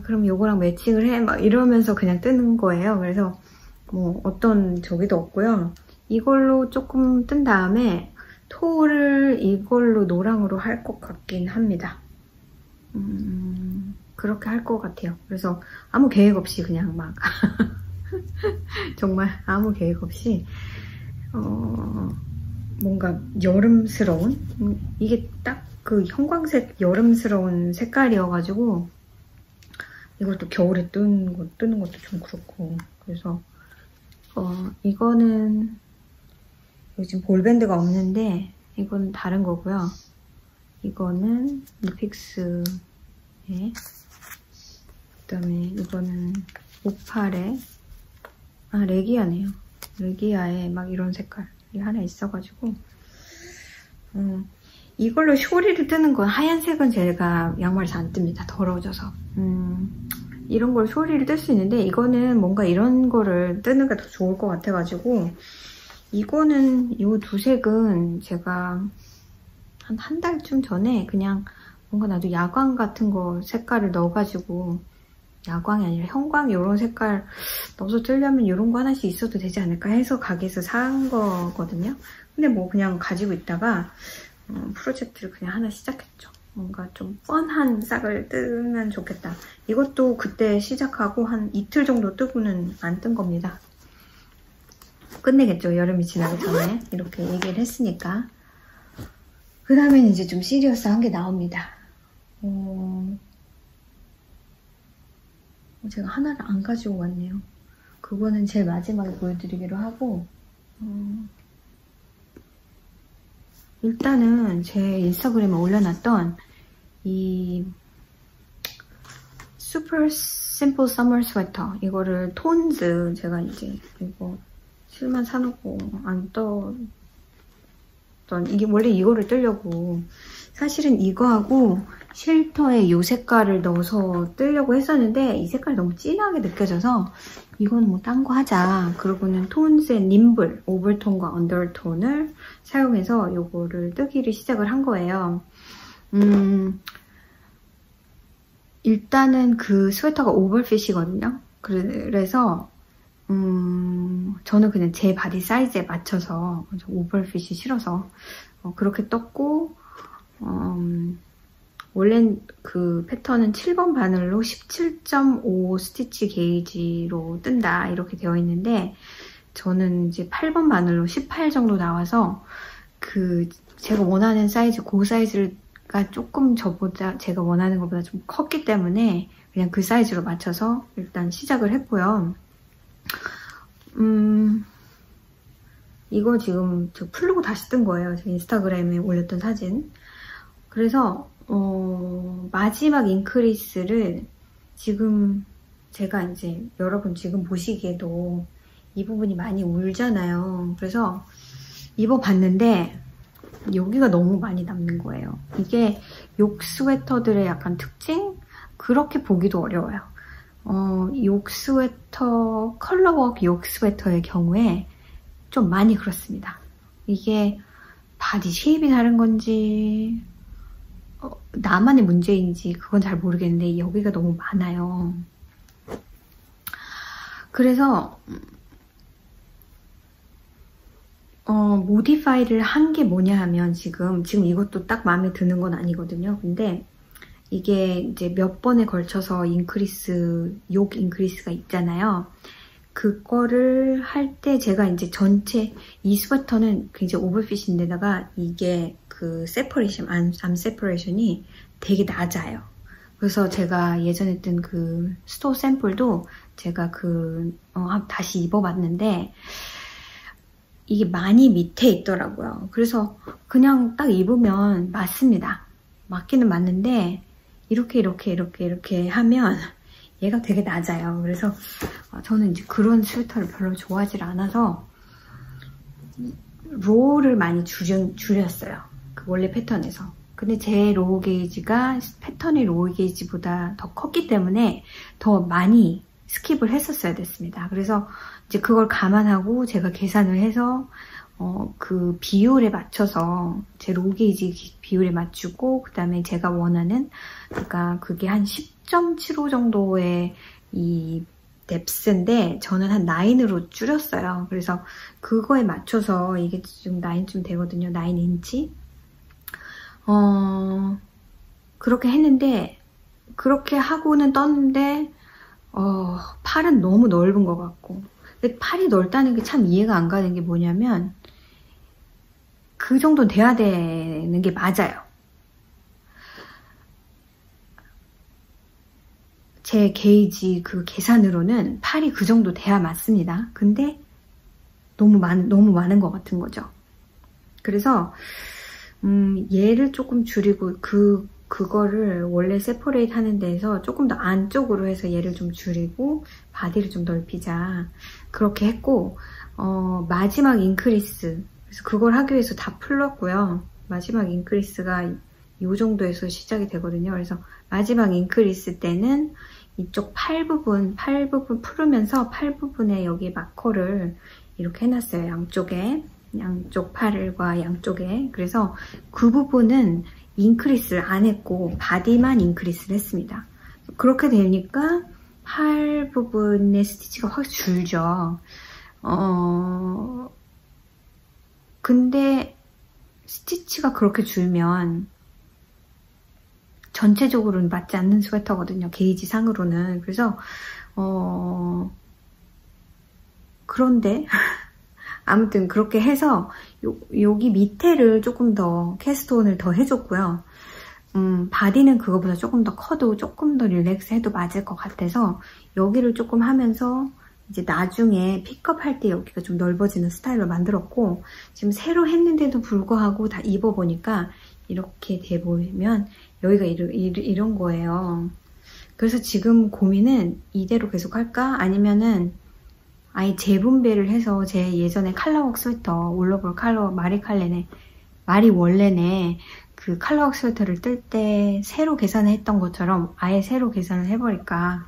그럼 요거랑 매칭을 해 막 이러면서 그냥 뜨는 거예요. 그래서 뭐 어떤 저기도 없고요. 이걸로 조금 뜬 다음에 톨을 이걸로 노랑으로 할 것 같긴 합니다. 그렇게 할 것 같아요. 그래서 아무 계획 없이 그냥 막 정말 아무 계획 없이 뭔가 여름스러운 이게 딱 그 형광색 여름스러운 색깔이어가지고 이걸 또 겨울에 뜨는 것도 좀 그렇고 그래서 이거는 요즘 볼밴드가 없는데 이건 다른 거고요. 이거는 리픽스에 그다음에 이거는 오팔에 레기아네요. 레기아에 막 이런 색깔이 하나 있어가지고 이걸로 쇼리를 뜨는 건 하얀색은 제가 양말에서 안 뜹니다. 더러워져서 이런 걸 쇼리를 뜰 수 있는데 이거는 뭔가 이런 거를 뜨는 게 더 좋을 것 같아가지고 이거는 이 두 색은 제가 한 달쯤 전에 그냥 뭔가 나도 야광 같은 거 색깔을 넣어가지고 야광이 아니라 형광 이런 색깔 넣어서 뜨려면 이런 거 하나씩 있어도 되지 않을까 해서 가게에서 산 거거든요. 근데 뭐 그냥 가지고 있다가 프로젝트를 그냥 하나 시작했죠. 뭔가 좀 펀한 싹을 뜨면 좋겠다. 이것도 그때 시작하고 한 이틀 정도 뜨고는 안 뜬 겁니다. 끝내겠죠. 여름이 지나기 전에 이렇게 얘기를 했으니까. 그 다음엔 이제 좀 시리어스한 게 나옵니다. 제가 하나를 안 가지고 왔네요. 그거는 제일 마지막에 보여드리기로 하고 일단은 제 인스타그램에 올려놨던 이 Super Simple Summer Sweater 이거를 톤즈 제가 이제 이거 실만 사놓고 안 떴던 이게 원래 이거를 뜨려고 사실은 이거하고 쉴터에 이 색깔을 넣어서 뜨려고 했었는데 이 색깔이 너무 진하게 느껴져서 이건 뭐 딴 거 하자. 그러고는 톤즈의 님블 오버톤과 언더톤을 사용해서 이거를 뜨기를 시작을 한 거예요. 일단은 그 스웨터가 오버핏이거든요. 그래서 저는 그냥 제 바디 사이즈에 맞춰서 오버핏이 싫어서 그렇게 떴고 원래 그 패턴은 7번 바늘로 17.5 스티치 게이지로 뜬다 이렇게 되어 있는데 저는 이제 8번 바늘로 18 정도 나와서 그 제가 원하는 사이즈 그 사이즈가 조금 제가 원하는 것보다 좀 컸기 때문에 그냥 그 사이즈로 맞춰서 일단 시작을 했고요. 이거 지금 저 풀르고 다시 뜬 거예요. 제 인스타그램에 올렸던 사진. 그래서 마지막 인크리스를 지금 제가 이제 여러분 지금 보시기에도 이 부분이 많이 울잖아요. 그래서 입어봤는데 여기가 너무 많이 남는 거예요. 이게 욕 스웨터들의 약간 특징? 그렇게 보기도 어려워요. 욕 스웨터, 컬러워크 욕 스웨터의 경우에 좀 많이 그렇습니다. 이게 바디 쉐입이 다른 건지 나만의 문제인지 그건 잘 모르겠는데 여기가 너무 많아요. 그래서 모디파이를 한 게 뭐냐 하면 지금 이것도 딱 마음에 드는 건 아니거든요. 근데 이게 이제 몇 번에 걸쳐서 욕 인크리스가 있잖아요. 그거를 할 때 제가 이제 전체 이 스웨터는 굉장히 오버핏인데다가 이게 그 세퍼레이션, 암 세퍼레이션이 되게 낮아요. 그래서 제가 예전에 했던 그 스토어 샘플도 제가 다시 입어봤는데 이게 많이 밑에 있더라고요. 그래서 그냥 딱 입으면 맞습니다. 맞기는 맞는데 이렇게 하면 얘가 되게 낮아요. 그래서 저는 이제 그런 스웨터를 별로 좋아하지 않아서 로우를 많이 줄였어요. 그 원래 패턴에서. 근데 제 로우 게이지가 패턴의 로우 게이지보다 더 컸기 때문에 더 많이 스킵을 했었어야 됐습니다. 그래서 이제 그걸 감안하고 제가 계산을 해서 그 비율에 맞춰서 제 로우 게이지 비율에 맞추고 그 다음에 제가 원하는 그러니까 그게 한 10.75 정도의 이 뎁스인데 저는 한 9으로 줄였어요. 그래서 그거에 맞춰서 이게 지금 9쯤 되거든요. 9인치. 그렇게 했는데 그렇게 하고는 떴는데 팔은 너무 넓은 것 같고 근데 팔이 넓다는 게 참 이해가 안 가는 게 뭐냐면 그 정도는 돼야 되는 게 맞아요. 제 게이지 그 계산으로는 팔이 그 정도 돼야 맞습니다. 근데 너무 많은 것 같은 거죠. 그래서 얘를 조금 줄이고 그거를 원래 세퍼레이트 하는 데에서 조금 더 안쪽으로 해서 얘를 좀 줄이고 바디를 좀 넓히자 그렇게 했고 마지막 인크리스 그래서 그걸 하기 위해서 다 풀었고요. 마지막 인크리스가 이 정도에서 시작이 되거든요. 그래서 마지막 인크리스 때는 이쪽 팔 부분 풀으면서 팔 부분에 여기 마커를 이렇게 해놨어요. 양쪽 팔과 양쪽에. 그래서 그 부분은 인크리스를 안 했고 바디만 인크리스를 했습니다. 그렇게 되니까 팔 부분의 스티치가 확 줄죠. 근데 스티치가 그렇게 줄면 전체적으로는 맞지 않는 스웨터거든요. 게이지 상으로는. 그래서 그런데 아무튼 그렇게 해서 여기 밑에를 조금 더 캐스트온을 더 해줬고요. 바디는 그거보다 조금 더 커도 조금 더 릴렉스 해도 맞을 것 같아서 여기를 조금 하면서 이제 나중에 픽업 할 때 여기가 좀 넓어지는 스타일로 만들었고 지금 새로 했는데도 불구하고 다 입어보니까 이렇게 돼 보이면 여기가 이런 거예요. 그래서 지금 고민은 이대로 계속 할까? 아니면은 아예 재분배를 해서 제 예전에 칼라웍 스웨터 올러볼 칼라 마리 원래네 그 칼라웍 스웨터를 뜰 때 새로 계산을 했던 것처럼 아예 새로 계산을 해버릴까.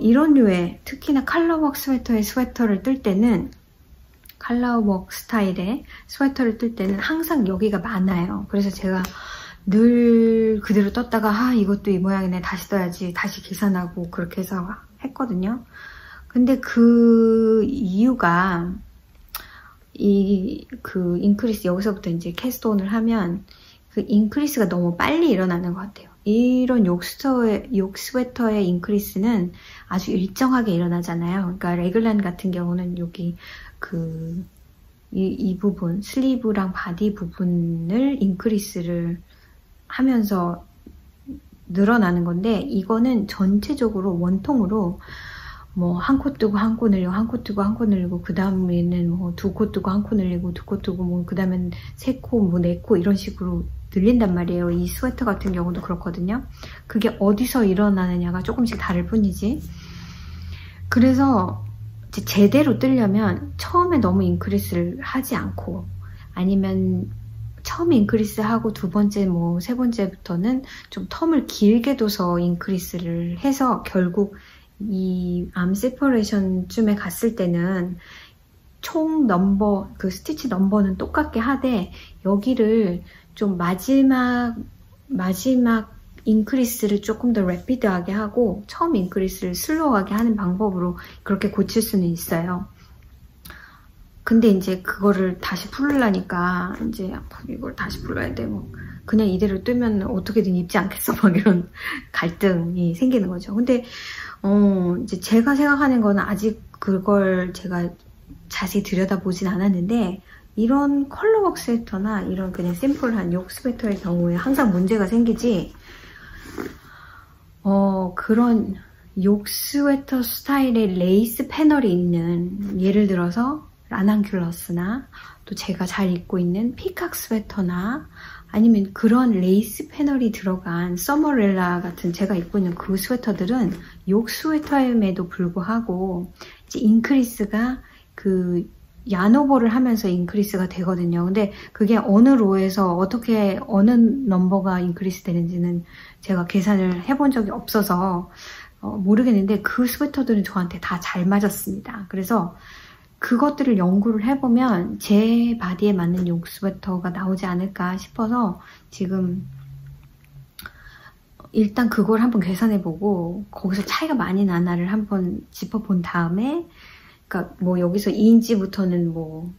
이런 류의 특히나 칼라웍 스웨터를 뜰 때는 칼라웍 스타일의 스웨터를 뜰 때는 항상 여기가 많아요. 그래서 제가 늘 그대로 떴다가 이것도 이 모양이네 다시 떠야지 다시 계산하고 그렇게 해서 했거든요. 근데 그 이유가 그 인크리스 여기서부터 이제 캐스트온을 하면 그 인크리스가 너무 빨리 일어나는 것 같아요. 이런 욕 스웨터의 인크리스는 아주 일정하게 일어나잖아요. 그러니까 레글란 같은 경우는 여기 이 부분 슬리브랑 바디 부분을 인크리스를 하면서 늘어나는 건데 이거는 전체적으로 원통으로 뭐 한 코 뜨고 한 코 늘리고 한 코 뜨고 한 코 늘리고 그 다음에는 뭐 두 코 뜨고 한 코 늘리고 두 코 뜨고 뭐 그 다음엔 세 코 뭐 네 코 이런 식으로 늘린단 말이에요. 이 스웨터 같은 경우도 그렇거든요. 그게 어디서 일어나느냐가 조금씩 다를 뿐이지. 그래서 이제 제대로 뜨려면 처음에 너무 인크리스를 하지 않고 아니면 처음에 인크리스 하고 두 번째 뭐 세 번째부터는 좀 텀을 길게 둬서 인크리스를 해서 결국 이 암 세퍼레이션쯤에 갔을 때는 총 넘버, 그 스티치 넘버는 똑같게 하되 여기를 좀 마지막 인크리스를 조금 더 래피드하게 하고 처음 인크리스를 슬로우하게 하는 방법으로 그렇게 고칠 수는 있어요. 근데 이제 그거를 다시 풀으려니까 이제 이걸 다시 풀어야 돼. 뭐 그냥 이대로 뜨면 어떻게든 입지 않겠어. 막 이런 갈등이 생기는 거죠. 근데 이제 제가 생각하는 거는 아직 그걸 제가 자세히 들여다보진 않았는데 이런 컬러웍 스웨터나 이런 그냥 심플한 욕 스웨터의 경우에 항상 문제가 생기지 그런 욕 스웨터 스타일의 레이스 패널이 있는 예를 들어서 라난큘러스나 또 제가 잘 입고 있는 피칵 스웨터나 아니면 그런 레이스 패널이 들어간 서머렐라 같은 제가 입고 있는 그 스웨터들은 욕 스웨터임에도 불구하고 이제 인크리스가 그 야노버를 하면서 인크리스가 되거든요. 근데 그게 어느 로에서 어떻게 어느 넘버가 인크리스 되는지는 제가 계산을 해본 적이 없어서 모르겠는데 그 스웨터들은 저한테 다 잘 맞았습니다. 그래서 그것들을 연구를 해보면 제 바디에 맞는 욕 스웨터가 나오지 않을까 싶어서 지금 일단 그걸 한번 계산해보고 거기서 차이가 많이 나나를 한번 짚어본 다음에 그러니까 뭐 여기서 2인치부터는 뭐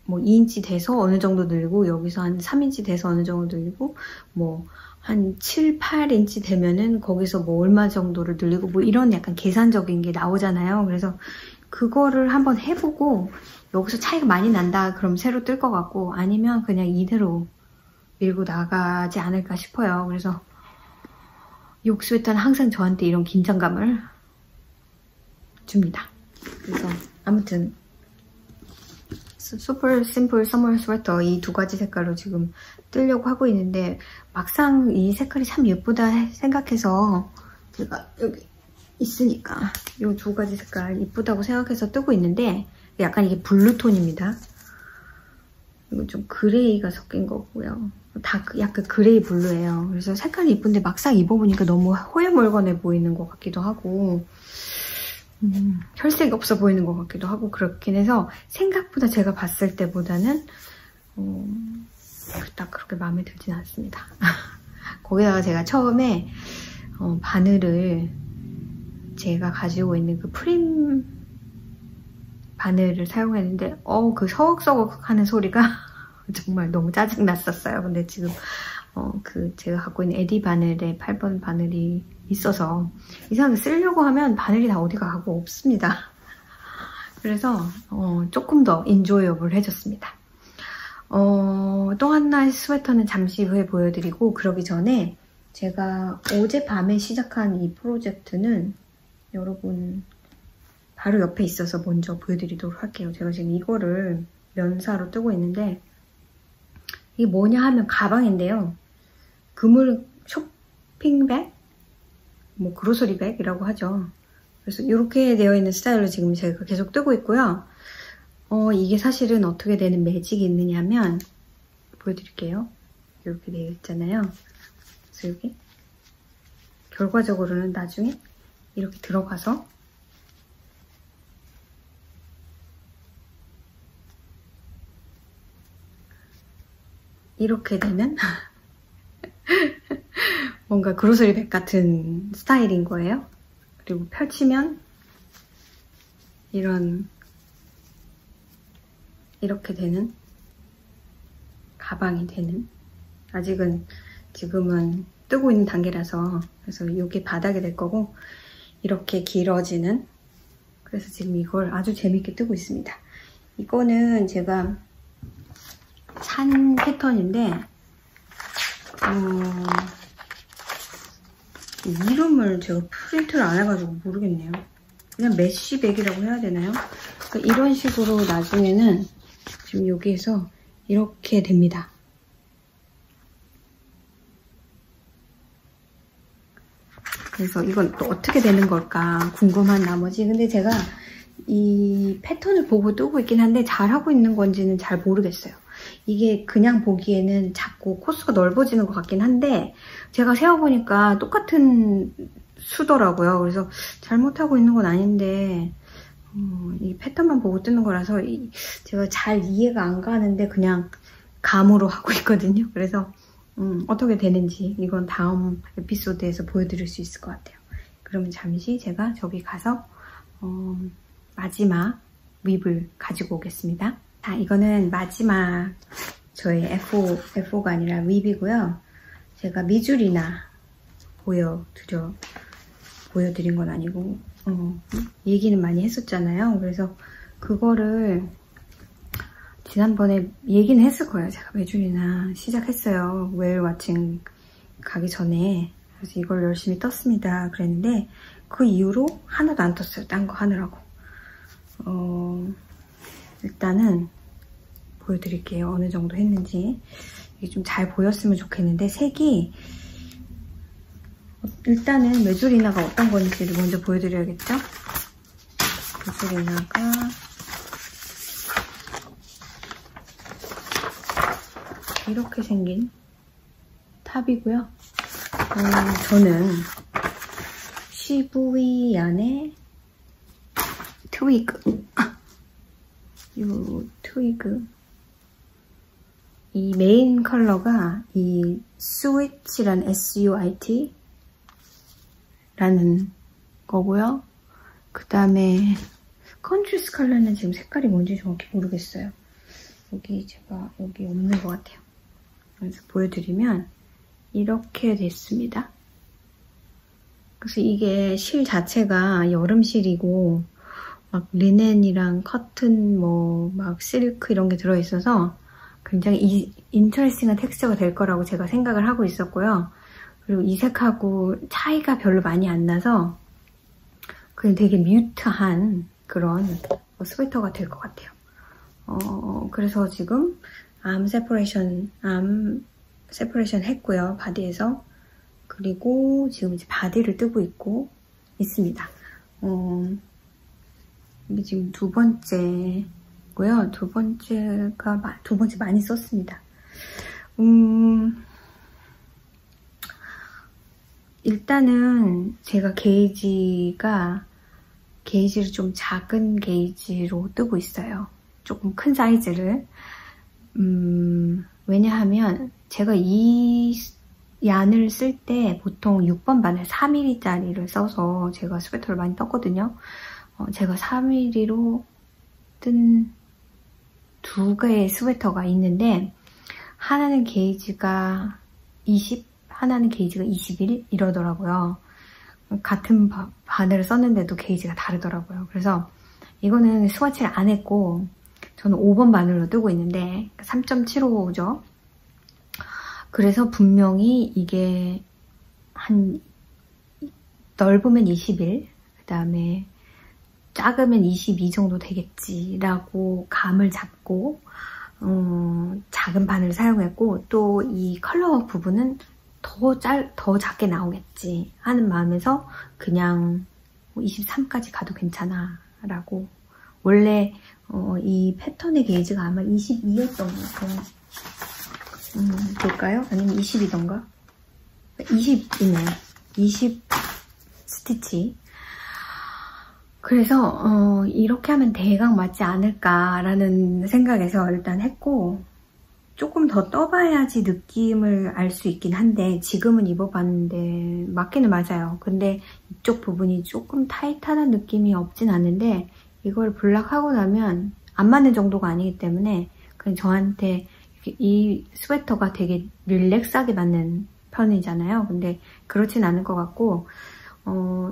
2인치 돼서 어느 정도 늘고 여기서 한 3인치 돼서 어느 정도 늘고 뭐 한 7, 8인치 되면은 거기서 뭐 얼마 정도를 늘리고 뭐 이런 약간 계산적인 게 나오잖아요. 그래서 그거를 한번 해보고 여기서 차이가 많이 난다 그럼 새로 뜰 것 같고 아니면 그냥 이대로 밀고 나가지 않을까 싶어요. 그래서 욕 스웨터는 항상 저한테 이런 긴장감을 줍니다. 그래서 아무튼 슈퍼 심플 서머 스웨터 이 두 가지 색깔로 지금 뜨려고 하고 있는데 막상 이 색깔이 참 예쁘다 생각해서 제가 여기 있으니까 이 두 가지 색깔 이쁘다고 생각해서 뜨고 있는데 약간 이게 블루톤입니다. 이거 좀 그레이가 섞인 거고요. 다 약간 그레이 블루예요. 그래서 색깔이 이쁜데 막상 입어보니까 너무 호해멀건해 보이는 것 같기도 하고 혈색이 없어 보이는 것 같기도 하고 그렇긴 해서 생각보다 제가 봤을 때보다는 딱 그렇게 마음에 들진 않습니다. 거기다가 제가 처음에 바늘을 제가 가지고 있는 그 프림 바늘을 사용했는데 그 서걱서걱 하는 소리가 정말 너무 짜증났었어요. 근데 지금 그 제가 갖고 있는 에디 바늘에 8번 바늘이 있어서 이상하게 쓰려고 하면 바늘이 다 어디 가고 없습니다. 그래서 조금 더 인조이어블 해줬습니다. 또 하나의 스웨터는 잠시 후에 보여드리고 그러기 전에 제가 어젯밤에 시작한 이 프로젝트는 여러분 바로 옆에 있어서 먼저 보여드리도록 할게요. 제가 지금 이거를 면사로 뜨고 있는데 이게 뭐냐 하면 가방인데요. 그물 쇼핑백? 뭐 그로서리백이라고 하죠. 그래서 이렇게 되어 있는 스타일로 지금 제가 계속 뜨고 있고요. 이게 사실은 어떻게 되는 매직이 있느냐면 보여드릴게요. 이렇게 되어 있잖아요. 그래서 여기 결과적으로는 나중에 이렇게 들어가서 이렇게 되는 뭔가 그로서리백 같은 스타일인 거예요. 그리고 펼치면 이렇게 되는 가방이 되는 아직은 지금은 뜨고 있는 단계라서 그래서 이게 바닥이 될 거고 이렇게 길어지는 그래서 지금 이걸 아주 재밌게 뜨고 있습니다. 이거는 제가 산 패턴인데 이름을 제가 프린트를 안 해가지고 모르겠네요. 그냥 메쉬백이라고 해야 되나요? 그러니까 이런 식으로 나중에는 지금 여기에서 이렇게 됩니다. 그래서 이건 또 어떻게 되는 걸까 궁금한 나머지 근데 제가 이 패턴을 보고 뜨고 있긴 한데 잘하고 있는 건지는 잘 모르겠어요. 이게 그냥 보기에는 자꾸 코스가 넓어지는 것 같긴 한데 제가 세어보니까 똑같은 수더라고요. 그래서 잘못하고 있는 건 아닌데 이 패턴만 보고 뜨는 거라서 제가 잘 이해가 안 가는데 그냥 감으로 하고 있거든요. 그래서 어떻게 되는지 이건 다음 에피소드에서 보여드릴 수 있을 것 같아요. 그러면 잠시 제가 저기 가서 마지막 윕을 가지고 오겠습니다. 자, 이거는 마지막 저의 F5가 아니라 윕이고요. 제가 미주리나 보여드린 건 아니고 얘기는 많이 했었잖아요. 그래서 그거를 지난번에 얘기는 했을 거예요. 제가 미주리나 시작했어요. 웨일 와칭 가기 전에. 그래서 이걸 열심히 떴습니다. 그랬는데 그 이후로 하나도 안 떴어요. 딴 거 하느라고. 일단은 보여드릴게요. 어느 정도 했는지. 이게 좀 잘 보였으면 좋겠는데 색이 일단은 메조리나가 어떤 건지를 먼저 보여드려야겠죠? 메조리나가 이렇게 생긴 탑이고요. 저는 시부이안의 트위그 이 메인 컬러가 이 스위트란 SUIT 라는 거고요. 그 다음에 컨트리스 컬러는 지금 색깔이 뭔지 정확히 모르겠어요. 여기 없는 것 같아요. 그래서 보여드리면 이렇게 됐습니다. 그래서 이게 실 자체가 여름 실이고 막 리넨이랑 커튼 막 실크 이런 게 들어있어서 굉장히 인터레스팅한 텍스처가 될 거라고 제가 생각을 하고 있었고요. 그리고 이 색하고 차이가 별로 많이 안 나서 그냥 되게 뮤트한 그런 스웨터가 될 것 같아요. 그래서 지금 암 세퍼레이션 했고요. 바디에서. 그리고 지금 이제 바디를 뜨고 있습니다. 이게 지금 두 번째고요. 두 번째 많이 썼습니다. 일단은 제가 게이지를 좀 작은 게이지로 뜨고 있어요. 조금 큰 사이즈를. 왜냐하면 제가 이 얀을 쓸 때 보통 6번 바늘 4mm짜리를 써서 제가 스웨터를 많이 떴거든요. 제가 4mm로 뜬 두 개의 스웨터가 있는데 하나는 게이지가 20, 하나는 게이지가 21 이러더라고요. 같은 바늘을 썼는데도 게이지가 다르더라고요. 그래서 이거는 스와치를 안 했고 저는 5번 바늘로 뜨고 있는데 3.75죠. 그래서 분명히 이게 한 넓으면 21, 그 다음에 작으면 22 정도 되겠지라고 감을 잡고 작은 바늘을 사용했고 또 이 컬러워크 부분은 더 작게 나오겠지 하는 마음에서 그냥 23까지 가도 괜찮아 라고. 원래 이 패턴의 게이지가 아마 22였던 것 같아요. 볼까요? 아니면 20이던가? 20이네요. 20 스티치. 그래서 이렇게 하면 대강 맞지 않을까라는 생각에서 일단 했고 조금 더 떠봐야지 느낌을 알 수 있긴 한데 지금은 입어봤는데 맞기는 맞아요. 근데 이쪽 부분이 조금 타이트한 느낌이 없진 않은데 이걸 블락하고 나면 안 맞는 정도가 아니기 때문에 그냥 저한테 이 스웨터가 되게 릴렉스하게 맞는 편이잖아요. 근데 그렇진 않을 것 같고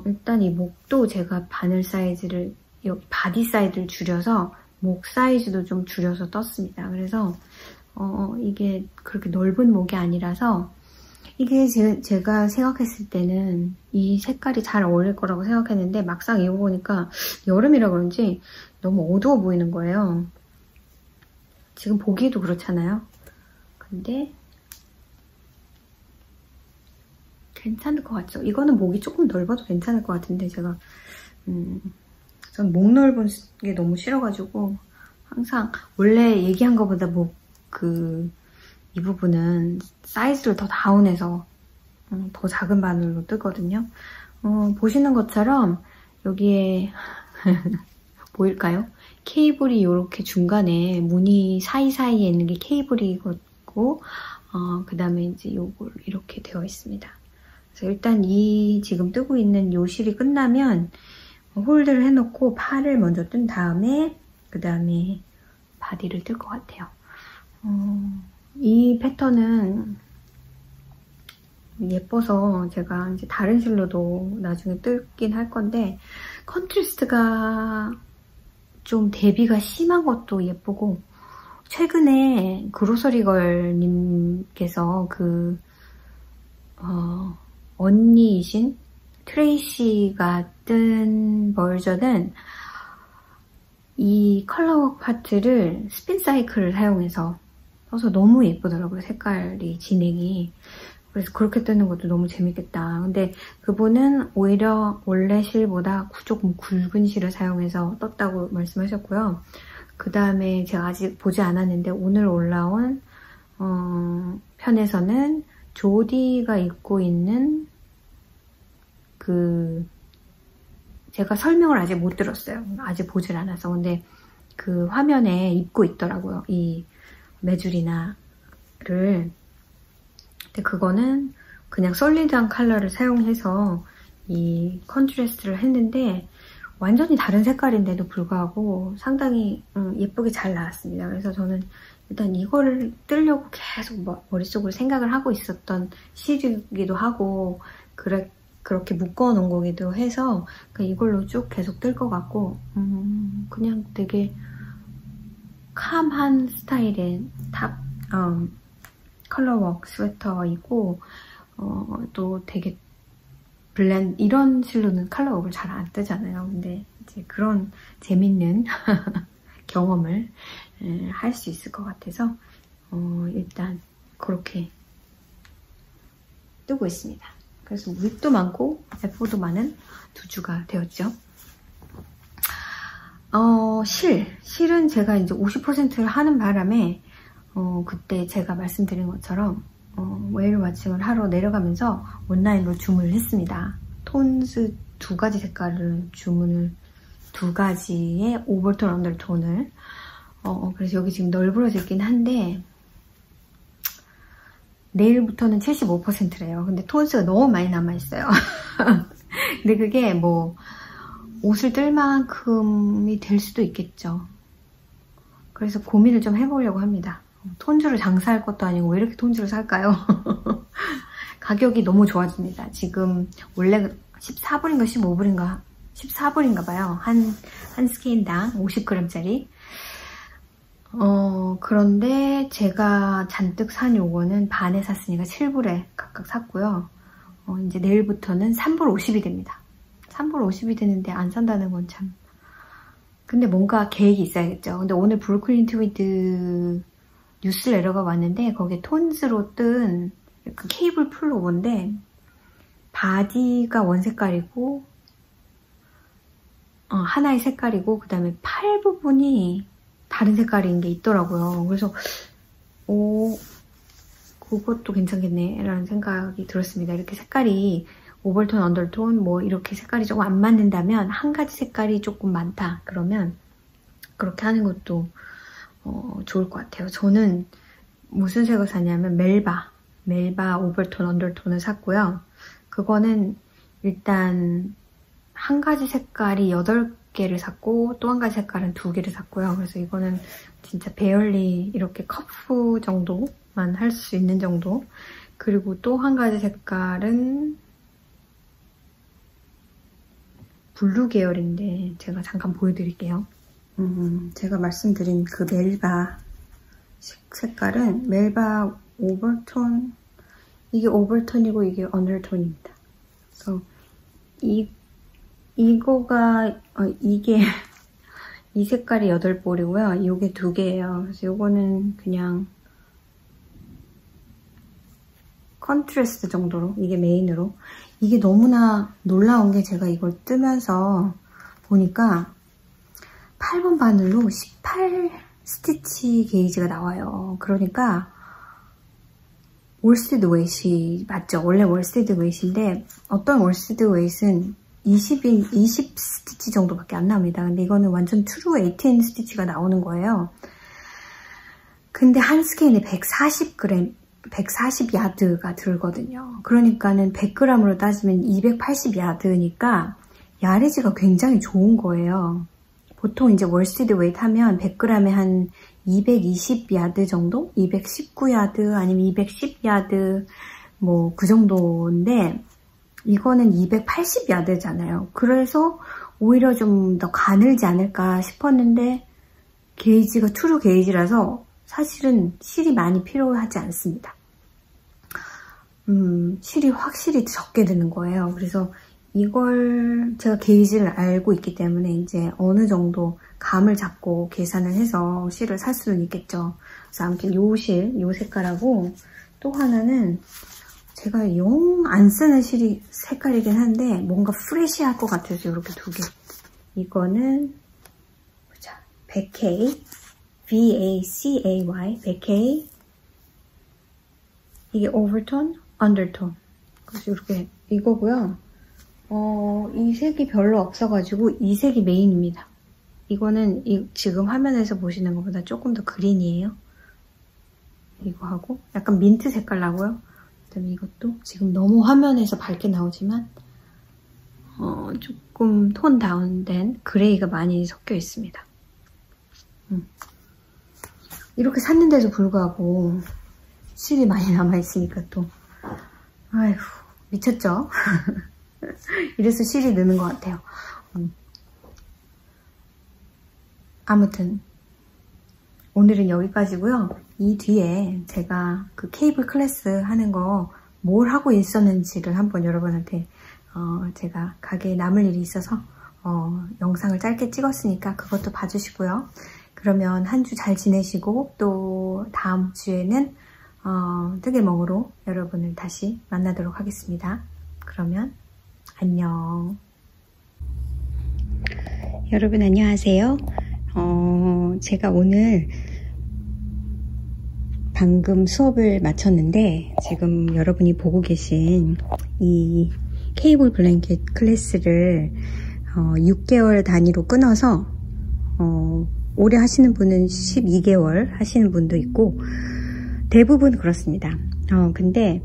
일단 이 목도 제가 바늘 사이즈를 여기 바디 사이즈를 줄여서 목 사이즈도 좀 줄여서 떴습니다. 그래서 이게 그렇게 넓은 목이 아니라서 이게 제가 생각했을 때는 이 색깔이 잘 어울릴 거라고 생각했는데 막상 입어보니까 여름이라 그런지 너무 어두워 보이는 거예요. 지금 보기에도 그렇잖아요. 근데 괜찮을 것 같죠? 이거는 목이 조금 넓어도 괜찮을 것 같은데 제가 전 목 넓은 게 너무 싫어가지고 항상 원래 얘기한 것보다 이 부분은 사이즈를 더 다운해서 더 작은 바늘로 뜨거든요. 보시는 것처럼 여기에 보일까요? 케이블이 이렇게 중간에 무늬 사이사이에 있는 게 케이블이고 그 다음에 이제 요걸 이렇게 되어 있습니다. 그래서 일단 이 지금 뜨고 있는 요 실이 끝나면 홀드를 해놓고 팔을 먼저 뜬 다음에 그 다음에 바디를 뜰 것 같아요. 이 패턴은 예뻐서 제가 이제 다른 실로도 나중에 뜰긴 할 건데 컨트라스트가 좀 대비가 심한 것도 예쁘고 최근에 그로서리걸님께서 언니이신 트레이시가 뜬 버전은 이 컬러웍 파트를 스핀 사이클을 사용해서 써서 너무 예쁘더라고요. 색깔이 진행이. 그래서 그렇게 뜨는 것도 너무 재밌겠다. 근데 그분은 오히려 원래 실보다 조금 굵은 실을 사용해서 떴다고 말씀하셨고요. 그 다음에 제가 아직 보지 않았는데 오늘 올라온 편에서는 조디가 입고 있는 제가 설명을 아직 못 들었어요. 아직 보질 않아서. 근데 그 화면에 입고 있더라고요. 이 메주리나를. 근데 그거는 그냥 솔리드한 컬러를 사용해서 이 컨트라스트를 했는데 완전히 다른 색깔인데도 불구하고 상당히 예쁘게 잘 나왔습니다. 그래서 저는 일단 이거를 뜨려고 계속 머릿속으로 생각을 하고 있었던 실이기도 하고 그렇게 묶어놓은 거기도 해서 이걸로 쭉 계속 뜰 것 같고 그냥 되게 캄한 스타일의 컬러웍 스웨터이고 또 되게 이런 실로는 컬러웍을 잘 안 뜨잖아요. 근데 이제 그런 재밌는 경험을 할 수 있을 것 같아서 일단 그렇게 뜨고 있습니다. 그래서 윗도 많고 F도 많은 두 주가 되었죠. 실은 제가 이제 50%를 하는 바람에 그때 제가 말씀드린 것처럼 웨일 와칭을 하러 내려가면서 온라인으로 주문을 했습니다. 톤스 2가지 색깔을 주문을 2가지의 오버톤 언더톤을 그래서 여기 지금 널브러졌긴 한데 내일부터는 75%래요. 근데 톤스가 너무 많이 남아있어요. 근데 그게 뭐 옷을 뜰 만큼이 될 수도 있겠죠. 그래서 고민을 좀 해보려고 합니다. 톤주를 장사할 것도 아니고 왜 이렇게 톤주를 살까요? 가격이 너무 좋아집니다. 지금 원래 14불인가 15불인가 14불인가 봐요. 한 스케인당 50g짜리. 그런데 제가 잔뜩 산 요거는 반에 샀으니까 7불에 각각 샀고요. 이제 내일부터는 3불 50이 됩니다. 3불 50이 되는데 안 산다는 건 참. 근데 뭔가 계획이 있어야겠죠. 근데 오늘 브루클린 트위드 뉴스레터가 왔는데 거기에 톤스로 뜬 케이블 플로버인데 바디가 원색깔이고 하나의 색깔이고 그 다음에 팔 부분이 다른 색깔인 게 있더라고요. 그래서 그것도 괜찮겠네 라는 생각이 들었습니다. 이렇게 색깔이 오버톤, 언더톤 뭐 이렇게 색깔이 조금 안 맞는다면 한 가지 색깔이 조금 많다 그러면 그렇게 하는 것도 좋을 것 같아요. 저는 무슨 색을 샀냐면 멜바 오버톤, 언더톤을 샀고요. 그거는 일단 한 가지 색깔이 8개를 샀고 또 한 가지 색깔은 2개를 샀고요. 그래서 이거는 진짜 베얼리 이렇게 커프 정도만 할 수 있는 정도. 그리고 또 한 가지 색깔은 블루 계열인데 제가 잠깐 보여드릴게요. 제가 말씀드린 그 멜바 색깔은 멜바 오버톤, 이게 오버톤이고 이게 언더톤입니다. 그래서 이게 이 색깔이 8볼이고요. 이게 2개예요. 그래서 이거는 그냥 컨트라스트 정도로 이게 메인으로. 이게 너무나 놀라운 게 제가 이걸 뜨면서 보니까 8번 바늘로 18 스티치 게이지가 나와요. 그러니까 월스티드 웨이시 맞죠? 원래 월스티드 웨이시인데 어떤 월스티드 웨이시는 20 스티치 정도밖에 안 나옵니다. 근데 이거는 완전 트루 18 스티치가 나오는 거예요. 근데 한 스케인에 140g, 140야드가 들거든요. 그러니까는 100g으로 따지면 280야드니까 야레지가 굉장히 좋은 거예요. 보통 이제 월시드 웨이트 하면 100g에 한 220야드 정도? 219야드 아니면 210야드 뭐 그 정도인데 이거는 280야드잖아요. 그래서 오히려 좀 더 가늘지 않을까 싶었는데 게이지가 트루 게이지라서 사실은 실이 많이 필요하지 않습니다. 실이 확실히 적게 드는 거예요. 그래서 이걸 제가 게이지를 알고 있기 때문에 이제 어느 정도 감을 잡고 계산을 해서 실을 살 수는 있겠죠. 그래서 아무튼 요 실, 요 색깔하고 또 하나는 제가 영 안 쓰는 실이 색깔이긴 한데 뭔가 프레시할 것 같아서 이렇게 두 개. 이거는 보자. 백케이 VACAY 백케이 이게 오버톤, 언더톤. 그래서 이렇게 이거고요. 이 색이 별로 없어가지고 이 색이 메인입니다. 이거는 지금 화면에서 보시는 것보다 조금 더 그린이에요. 이거 하고 약간 민트 색깔 나고요. 그다음에 이것도 지금 너무 화면에서 밝게 나오지만 조금 톤 다운된 그레이가 많이 섞여 있습니다. 이렇게 샀는데도 불구하고 실이 많이 남아있으니까 또 아휴 미쳤죠? 이래서 실이 느는 것 같아요. 아무튼 오늘은 여기까지고요. 이 뒤에 제가 그 케이블 클래스 하는 거 뭘 하고 있었는지를 한번 여러분한테 제가 가게에 남을 일이 있어서 영상을 짧게 찍었으니까 그것도 봐주시고요. 그러면 한 주 잘 지내시고 또 다음 주에는 뜨개멍으로 여러분을 다시 만나도록 하겠습니다. 그러면 안녕. 여러분 안녕하세요. 제가 오늘 방금 수업을 마쳤는데 지금 여러분이 보고 계신 이 케이블 블랭켓 클래스를 6개월 단위로 끊어서 오래 하시는 분은 12개월 하시는 분도 있고 대부분 그렇습니다. 근데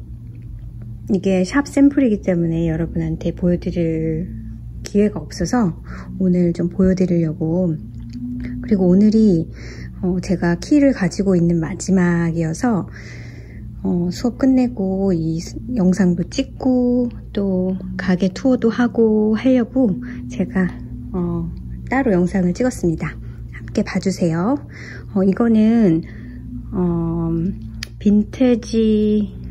이게 샵 샘플이기 때문에 여러분한테 보여드릴 기회가 없어서 오늘 좀 보여드리려고. 그리고 오늘이 제가 키를 가지고 있는 마지막이어서 수업 끝내고 이 영상도 찍고 또 가게 투어도 하고 하려고 제가 따로 영상을 찍었습니다. 함께 봐주세요. 이거는 빈티지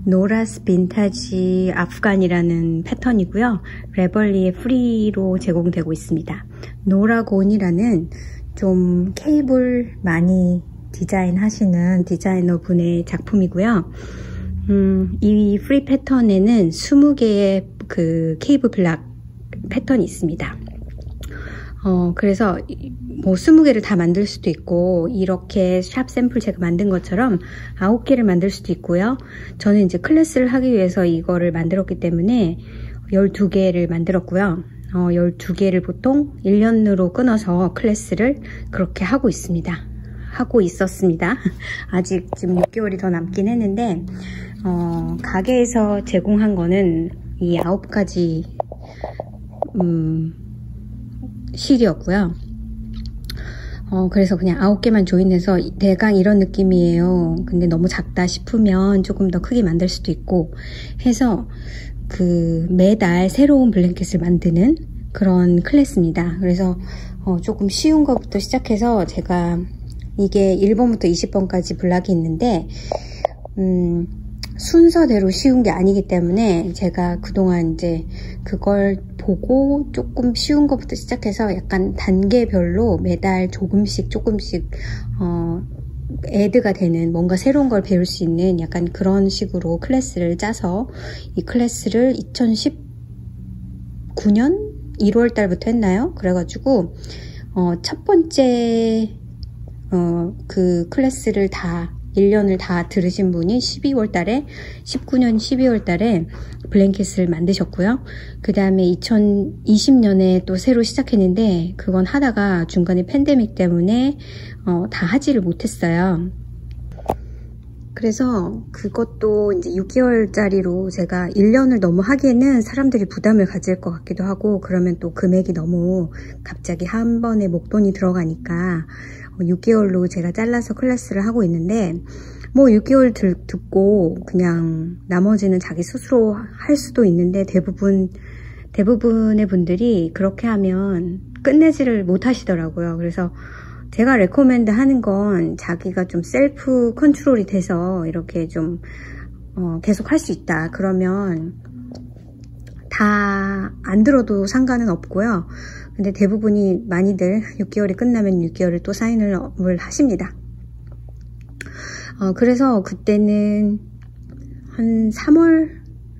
노라스 빈티지 아프간이라는 패턴이고요. 레벌리의 프리로 제공되고 있습니다. 노라곤이라는 좀 케이블 많이 디자인하시는 디자이너 분의 작품이고요. 이 프리 패턴에는 20개의 그 케이블 블락 패턴이 있습니다. 그래서 뭐 20개를 다 만들 수도 있고 이렇게 샵 샘플 제가 만든 것처럼 9개를 만들 수도 있고요. 저는 이제 클래스를 하기 위해서 이거를 만들었기 때문에 12개를 만들었고요. 12개를 보통 1년으로 끊어서 클래스를 그렇게 하고 있습니다. 하고 있었습니다. 아직 지금 6개월이 더 남긴 했는데 가게에서 제공한 거는 이 9가지 실이었고요. 그래서 그냥 9개만 조인해서 대강 이런 느낌이에요. 근데 너무 작다 싶으면 조금 더 크게 만들 수도 있고 해서 그 매달 새로운 블랭켓을 만드는 그런 클래스입니다. 그래서 조금 쉬운 것부터 시작해서 제가 이게 1번부터 20번까지 블락이 있는데 순서대로 쉬운 게 아니기 때문에 제가 그동안 이제 그걸 보고 조금 쉬운 것부터 시작해서 약간 단계별로 매달 조금씩 애드가 되는 뭔가 새로운 걸 배울 수 있는 약간 그런 식으로 클래스를 짜서 이 클래스를 2019년 1월 달부터 했나요? 그래가지고 첫 번째 그 클래스를 다 1년을 다 들으신 분이 19년 12월 달에 블랭킷을 만드셨고요. 그 다음에 2020년에 또 새로 시작했는데 그건 하다가 중간에 팬데믹 때문에 다 하지를 못했어요. 그래서 그것도 이제 6개월짜리로 제가 1년을 너무 하기에는 사람들이 부담을 가질 것 같기도 하고, 그러면 또 금액이 너무 갑자기 한 번에 목돈이 들어가니까 6개월로 제가 잘라서 클래스를 하고 있는데, 뭐 6개월 듣고 그냥 나머지는 자기 스스로 할 수도 있는데, 대부분의 분들이 그렇게 하면 끝내지를 못하시더라고요. 그래서 제가 레코멘드 하는 건 자기가 좀 셀프 컨트롤이 돼서 이렇게 좀 계속 할 수 있다. 그러면 다 안 들어도 상관은 없고요. 근데 대부분이 많이들 6개월이 끝나면 6개월을 또 사인을 하십니다. 그래서 그때는 한 3월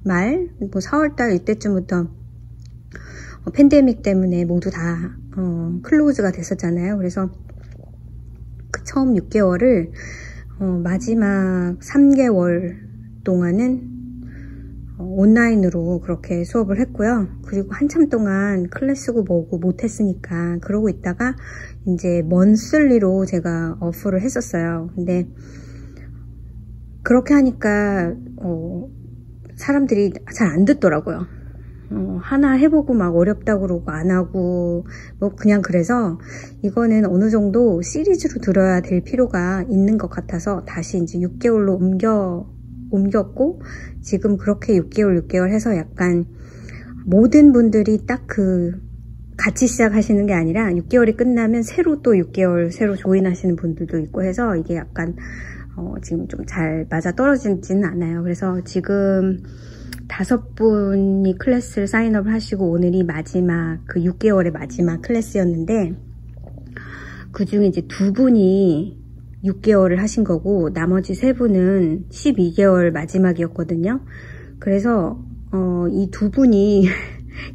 말, 뭐 4월달 이때쯤부터 팬데믹 때문에 모두 다 클로즈가 됐었잖아요. 그래서 처음 6개월을 마지막 3개월 동안은 온라인으로 그렇게 수업을 했고요. 그리고 한참 동안 클래스고 뭐고 못했으니까 그러고 있다가 이제 먼슬리로 제가 어프를 했었어요. 근데 그렇게 하니까 사람들이 잘 안 듣더라고요. 하나 해보고 막 어렵다고 그러고 안 하고 뭐 그냥, 그래서 이거는 어느 정도 시리즈로 들어야 될 필요가 있는 것 같아서 다시 이제 6개월로 옮겼고, 지금 그렇게 6개월 해서 약간 모든 분들이 딱 같이 시작하시는 게 아니라 6개월이 끝나면 새로 또 6개월 새로 조인하시는 분들도 있고 해서 이게 약간 지금 좀 잘 맞아 떨어지지는 않아요. 그래서 지금 5분이 클래스를 사인업을 하시고, 오늘이 마지막 6개월의 마지막 클래스였는데, 그 중에 이제 2분이 6개월을 하신 거고 나머지 3분은 12개월 마지막이었거든요. 그래서 이 2분이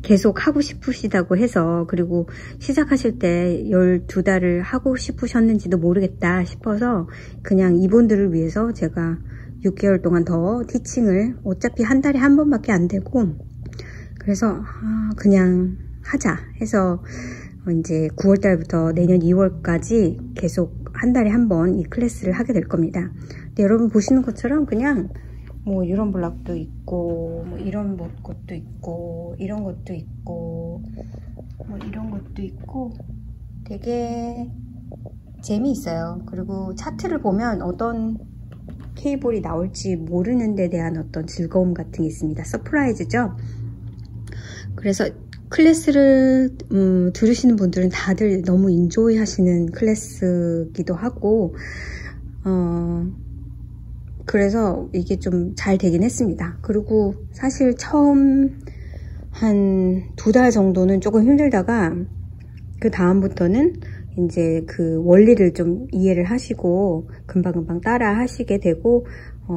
계속 하고 싶으시다고 해서, 그리고 시작하실 때 12달을 하고 싶으셨는지도 모르겠다 싶어서 그냥 이분들을 위해서 제가 6개월 동안 더 티칭을, 어차피 한 달에 한 번밖에 안 되고, 그래서 그냥 하자 해서 이제 9월달부터 내년 2월까지 계속 한 달에 한 번 이 클래스를 하게 될 겁니다. 근데 여러분 보시는 것처럼 그냥 뭐 이런 블락도 있고, 뭐 이런 것도 있고, 이런 것도 있고, 뭐 이런 것도 있고, 되게 재미있어요. 그리고 차트를 보면 어떤 케이블이 나올지 모르는 데 대한 어떤 즐거움 같은 게 있습니다. 서프라이즈죠. 그래서 클래스를 들으시는 분들은 다들 너무 인조이 하시는 클래스기도 하고, 그래서 이게 좀 잘 되긴 했습니다. 그리고 사실 처음 한 2달 정도는 조금 힘들다가 그 다음부터는 이제 그 원리를 좀 이해를 하시고 금방금방 따라 하시게 되고,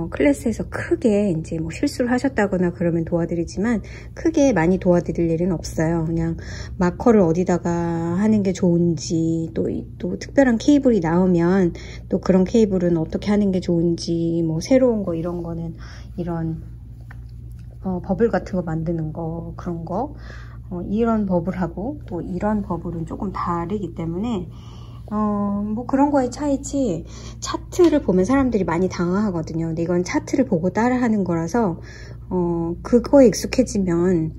클래스에서 크게 이제 뭐 실수를 하셨다거나 그러면 도와드리지만 크게 많이 도와드릴 일은 없어요. 그냥 마커를 어디다가 하는 게 좋은지, 또 특별한 케이블이 나오면 또 그런 케이블은 어떻게 하는 게 좋은지, 뭐 새로운 거 이런 거는 이런 버블 같은 거 만드는 거, 그런 거, 이런 버블하고 또 이런 버블은 조금 다르기 때문에 뭐 그런 거의 차이지, 차트를 보면 사람들이 많이 당황하거든요. 근데 이건 차트를 보고 따라하는 거라서 그거에 익숙해지면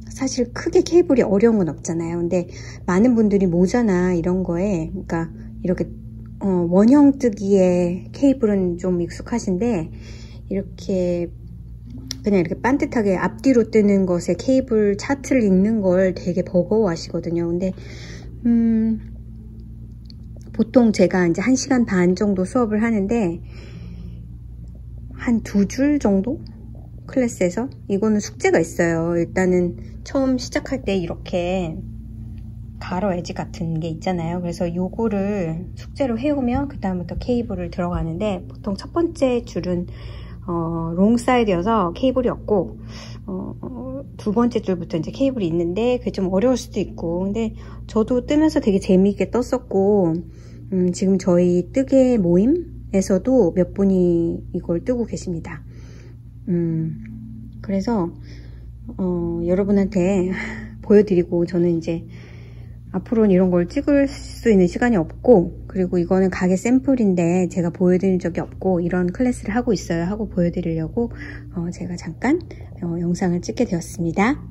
사실 크게 케이블이 어려운 건 없잖아요. 근데 많은 분들이 모자나 이런 거에, 그러니까 이렇게 원형 뜨기의 케이블은 좀 익숙하신데, 이렇게 그냥 이렇게 반듯하게 앞뒤로 뜨는 것에 케이블 차트를 읽는 걸 되게 버거워 하시거든요. 근데 보통 제가 이제 1시간 반 정도 수업을 하는데 한 2줄 정도 클래스에서, 이거는 숙제가 있어요. 일단은 처음 시작할 때 이렇게 가로 엣지 같은 게 있잖아요. 그래서 요거를 숙제로 해오면 그 다음부터 케이블을 들어가는데, 보통 첫 번째 줄은 롱 사이드여서 케이블이 없고, 2번째 줄부터 이제 케이블이 있는데 그게 좀 어려울 수도 있고, 근데 저도 뜨면서 되게 재미있게 떴었고, 지금 저희 뜨개 모임에 에서도 몇 분이 이걸 뜨고 계십니다. 그래서 여러분한테 보여드리고, 저는 이제 앞으로는 이런 걸 찍을 수 있는 시간이 없고, 그리고 이거는 가게 샘플인데 제가 보여드린 적이 없고 이런 클래스를 하고 있어요 하고 보여드리려고 제가 잠깐 영상을 찍게 되었습니다.